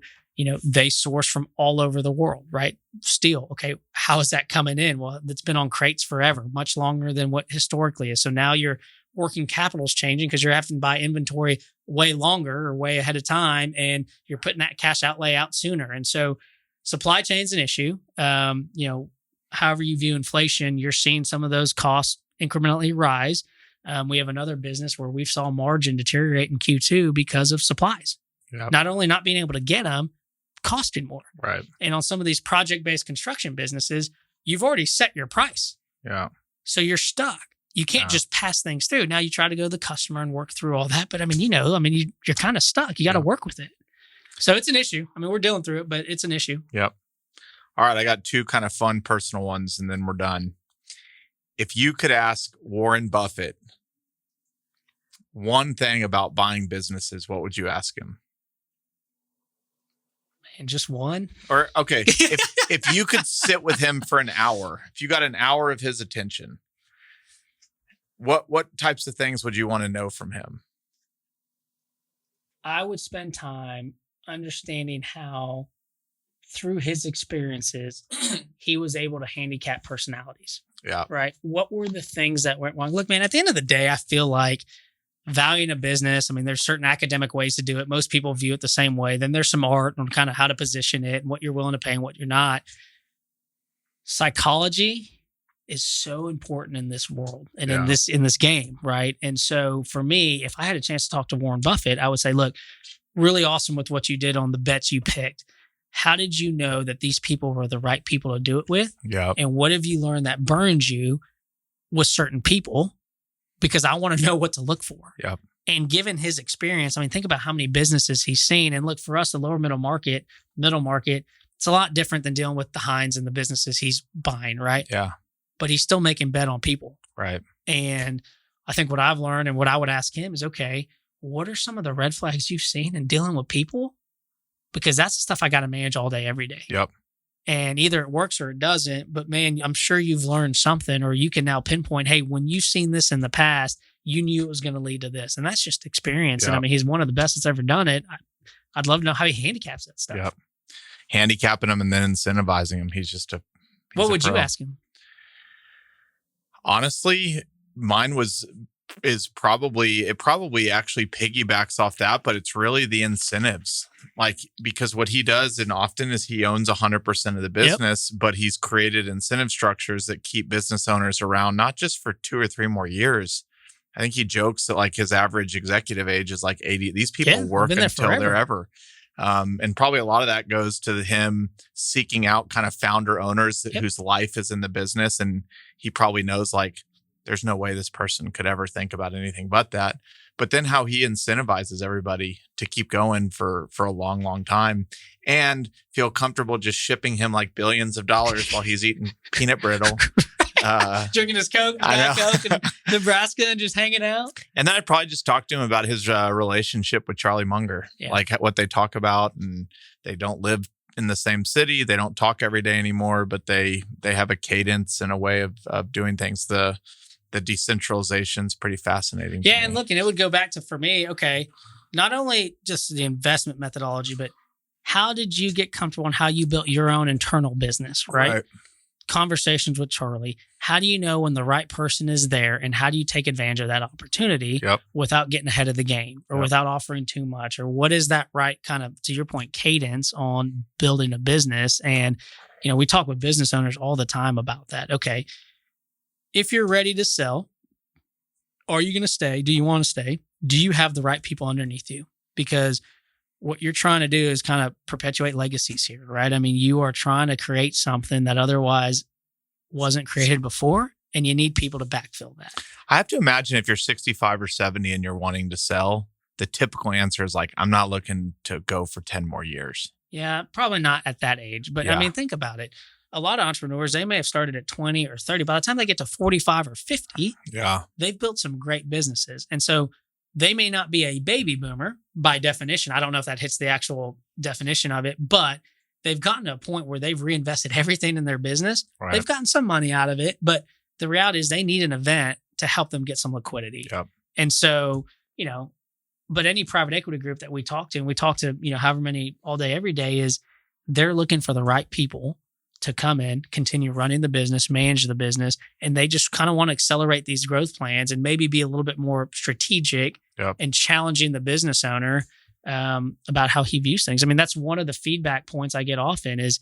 they source from all over the world, right? Steel. Okay. How is that coming in? Well, it's been on crates forever, much longer than what historically is. So now your working capital is changing because you're having to buy inventory way longer or way ahead of time, and you're putting that cash outlay out sooner. And so supply chain is an issue. However you view inflation, you're seeing some of those costs incrementally rise. We have another business where we saw margin deteriorate in Q2 because of supplies. Yep. Not only not being able to get them, costing more. Right. And on some of these project-based construction businesses, you've already set your price. Yeah. So you're stuck. You can't just pass things through. Now you try to go to the customer and work through all that. But I mean, you're kind of stuck. You got to work with it. So it's an issue. I mean, we're dealing through it, but it's an issue. Yep. All right. I got two kind of fun personal ones, and then we're done. If you could ask Warren Buffett one thing about buying businesses, what would you ask him? And just one? Or, okay, if you could sit with him for an hour, if you got an hour of his attention, what types of things would you want to know from him? I would spend time understanding how, through his experiences, he was able to handicap personalities. Yeah. Right. What were the things that went wrong? Look, man, at the end of the day, I feel like valuing a business, I mean, there's certain academic ways to do it. Most people view it the same way. Then there's some art on kind of how to position it and what you're willing to pay and what you're not. Psychology is so important in this world and in this game, right? And so for me, if I had a chance to talk to Warren Buffett, I would say, look, really awesome with what you did on the bets you picked. How did you know that these people were the right people to do it with? Yeah. And what have you learned that burns you with certain people? Because I want to know what to look for. Yeah. And given his experience, I mean, think about how many businesses he's seen. And look, for us, the lower middle market, it's a lot different than dealing with the Heinz and the businesses he's buying, right? Yeah. But he's still making bet on people. Right. And I think what I've learned and what I would ask him is, okay, what are some of the red flags you've seen in dealing with people? Because that's the stuff I got to manage all day, every day. Yep. And either it works or it doesn't. But man, I'm sure you've learned something, or you can now pinpoint, hey, when you've seen this in the past, you knew it was going to lead to this. And that's just experience. Yep. And I mean, he's one of the best that's ever done it. I'd love to know how he handicaps that stuff. Yep. Handicapping him and then incentivizing him. What would you ask him? Honestly, mine probably actually piggybacks off that, but it's really the incentives. Like, because what he does and often is he owns 100% of the business, but he's created incentive structures that keep business owners around, not just for 2 or 3 more years. I think he jokes that like his average executive age is like 80. These people work until they're ever. And probably a lot of that goes to him seeking out kind of founder owners whose life is in the business. And he probably knows like, there's no way this person could ever think about anything but that. But then how he incentivizes everybody to keep going for a long, long time and feel comfortable just shipping him like billions of dollars while he's eating peanut brittle. Drinking his Coke, Coke in Nebraska and just hanging out. And then I'd probably just talk to him about his relationship with Charlie Munger, like what they talk about. And they don't live in the same city. They don't talk every day anymore, but they have a cadence and a way of doing things. The decentralization is pretty fascinating. Yeah, and look, and it would go back to, for me, okay, not only just the investment methodology, but how did you get comfortable in how you built your own internal business, right? Conversations with Charlie. How do you know when the right person is there, and how do you take advantage of that opportunity without getting ahead of the game or without offering too much? Or what is that right kind of, to your point, cadence on building a business? And, you know, we talk with business owners all the time about that. Okay, if you're ready to sell, are you going to stay? Do you want to stay? Do you have the right people underneath you? Because what you're trying to do is kind of perpetuate legacies here, right? I mean, you are trying to create something that otherwise wasn't created before, and you need people to backfill that. I have to imagine if you're 65 or 70 and you're wanting to sell, the typical answer is like, I'm not looking to go for 10 more years. Yeah, probably not at that age. But I mean, think about it. A lot of entrepreneurs, they may have started at 20 or 30. By the time they get to 45 or 50, they've built some great businesses. And so they may not be a baby boomer by definition. I don't know if that hits the actual definition of it, but they've gotten to a point where they've reinvested everything in their business. Right. They've gotten some money out of it, but the reality is they need an event to help them get some liquidity. Yep. And so, you know, but any private equity group that we talk to, and we talk to, you know, however many all day, every day, is they're looking for the right people to come in, continue running the business, manage the business, and they just kind of want to accelerate these growth plans and maybe be a little bit more strategic and challenging the business owner about how he views things. I mean, that's one of the feedback points I get often is,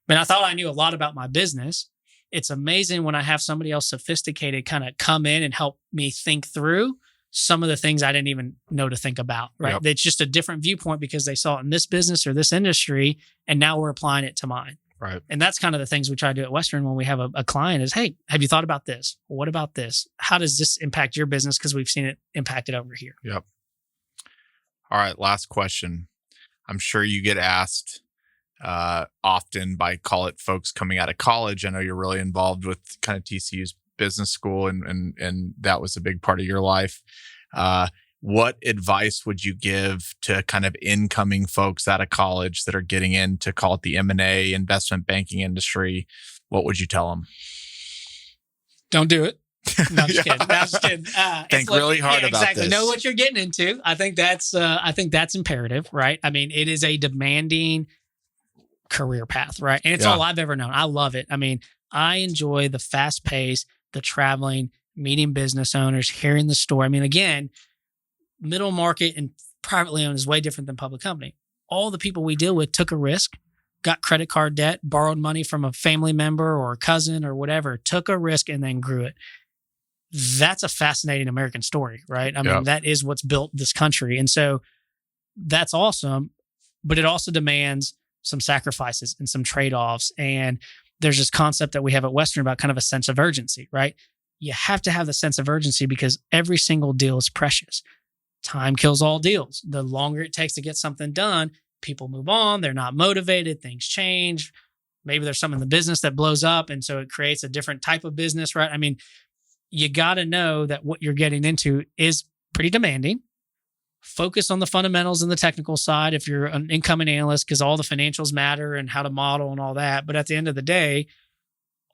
man, I thought I knew a lot about my business. It's amazing when I have somebody else sophisticated kind of come in and help me think through some of the things I didn't even know to think about, right? Yep. It's just a different viewpoint because they saw it in this business or this industry, and now we're applying it to mine. Right. And that's kind of the things we try to do at Western when we have a client is, hey, have you thought about this? What about this? How does this impact your business? Because we've seen it impacted over here. Yep. All right. Last question. I'm sure you get asked often by, call it, folks coming out of college. I know you're really involved with kind of TCU's business school and that was a big part of your life. what advice would you give to kind of incoming folks out of college that are getting into, call it the M&A investment banking industry? What would you tell them? Don't do it. No, I'm just kidding. No, I'm just kidding. Think really hard about exactly. this. Know what you're getting into. I think that's imperative, right? I mean, it is a demanding career path, right? And it's all I've ever known. I love it. I mean, I enjoy the fast pace, the traveling, meeting business owners, hearing the story. I mean, again, middle market and privately owned is way different than public company. All the people we deal with took a risk, got credit card debt, borrowed money from a family member or a cousin or whatever, took a risk and then grew it. That's a fascinating American story, right? I mean, that is what's built this country. And so that's awesome, but it also demands some sacrifices and some trade-offs. And there's this concept that we have at Western about kind of a sense of urgency, right? You have to have the sense of urgency because every single deal is precious. Time kills all deals. The longer it takes to get something done, people move on. They're not motivated. Things change. Maybe there's something in the business that blows up. And so it creates a different type of business, right? I mean, you got to know that what you're getting into is pretty demanding. Focus on the fundamentals and the technical side if you're an incoming analyst, because all the financials matter and how to model and all that. But at the end of the day,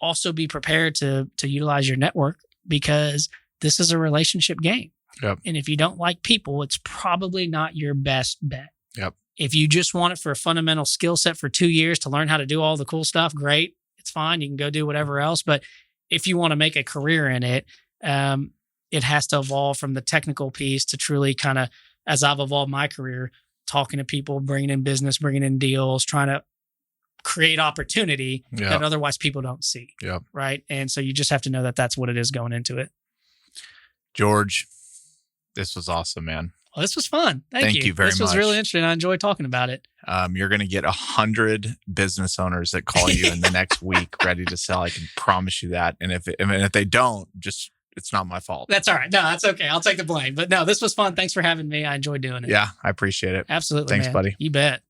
also be prepared to utilize your network, because this is a relationship game. Yep. And if you don't like people, it's probably not your best bet. Yep. If you just want it for a fundamental skill set for 2 years to learn how to do all the cool stuff, great. It's fine. You can go do whatever else. But if you want to make a career in it, it has to evolve from the technical piece to truly kind of, as I've evolved my career, talking to people, bringing in business, bringing in deals, trying to create opportunity that otherwise people don't see. Yep. Right. And so you just have to know that that's what it is going into it. George, this was awesome, man. Well, this was fun. Thank you very much. This was really interesting. I enjoyed talking about it. You're going to get 100 business owners that call you in the next week ready to sell. I can promise you that. And if they don't, just, it's not my fault. That's all right. No, that's okay. I'll take the blame. But no, this was fun. Thanks for having me. I enjoyed doing it. Yeah, I appreciate it. Absolutely. Thanks, man. buddy. You bet.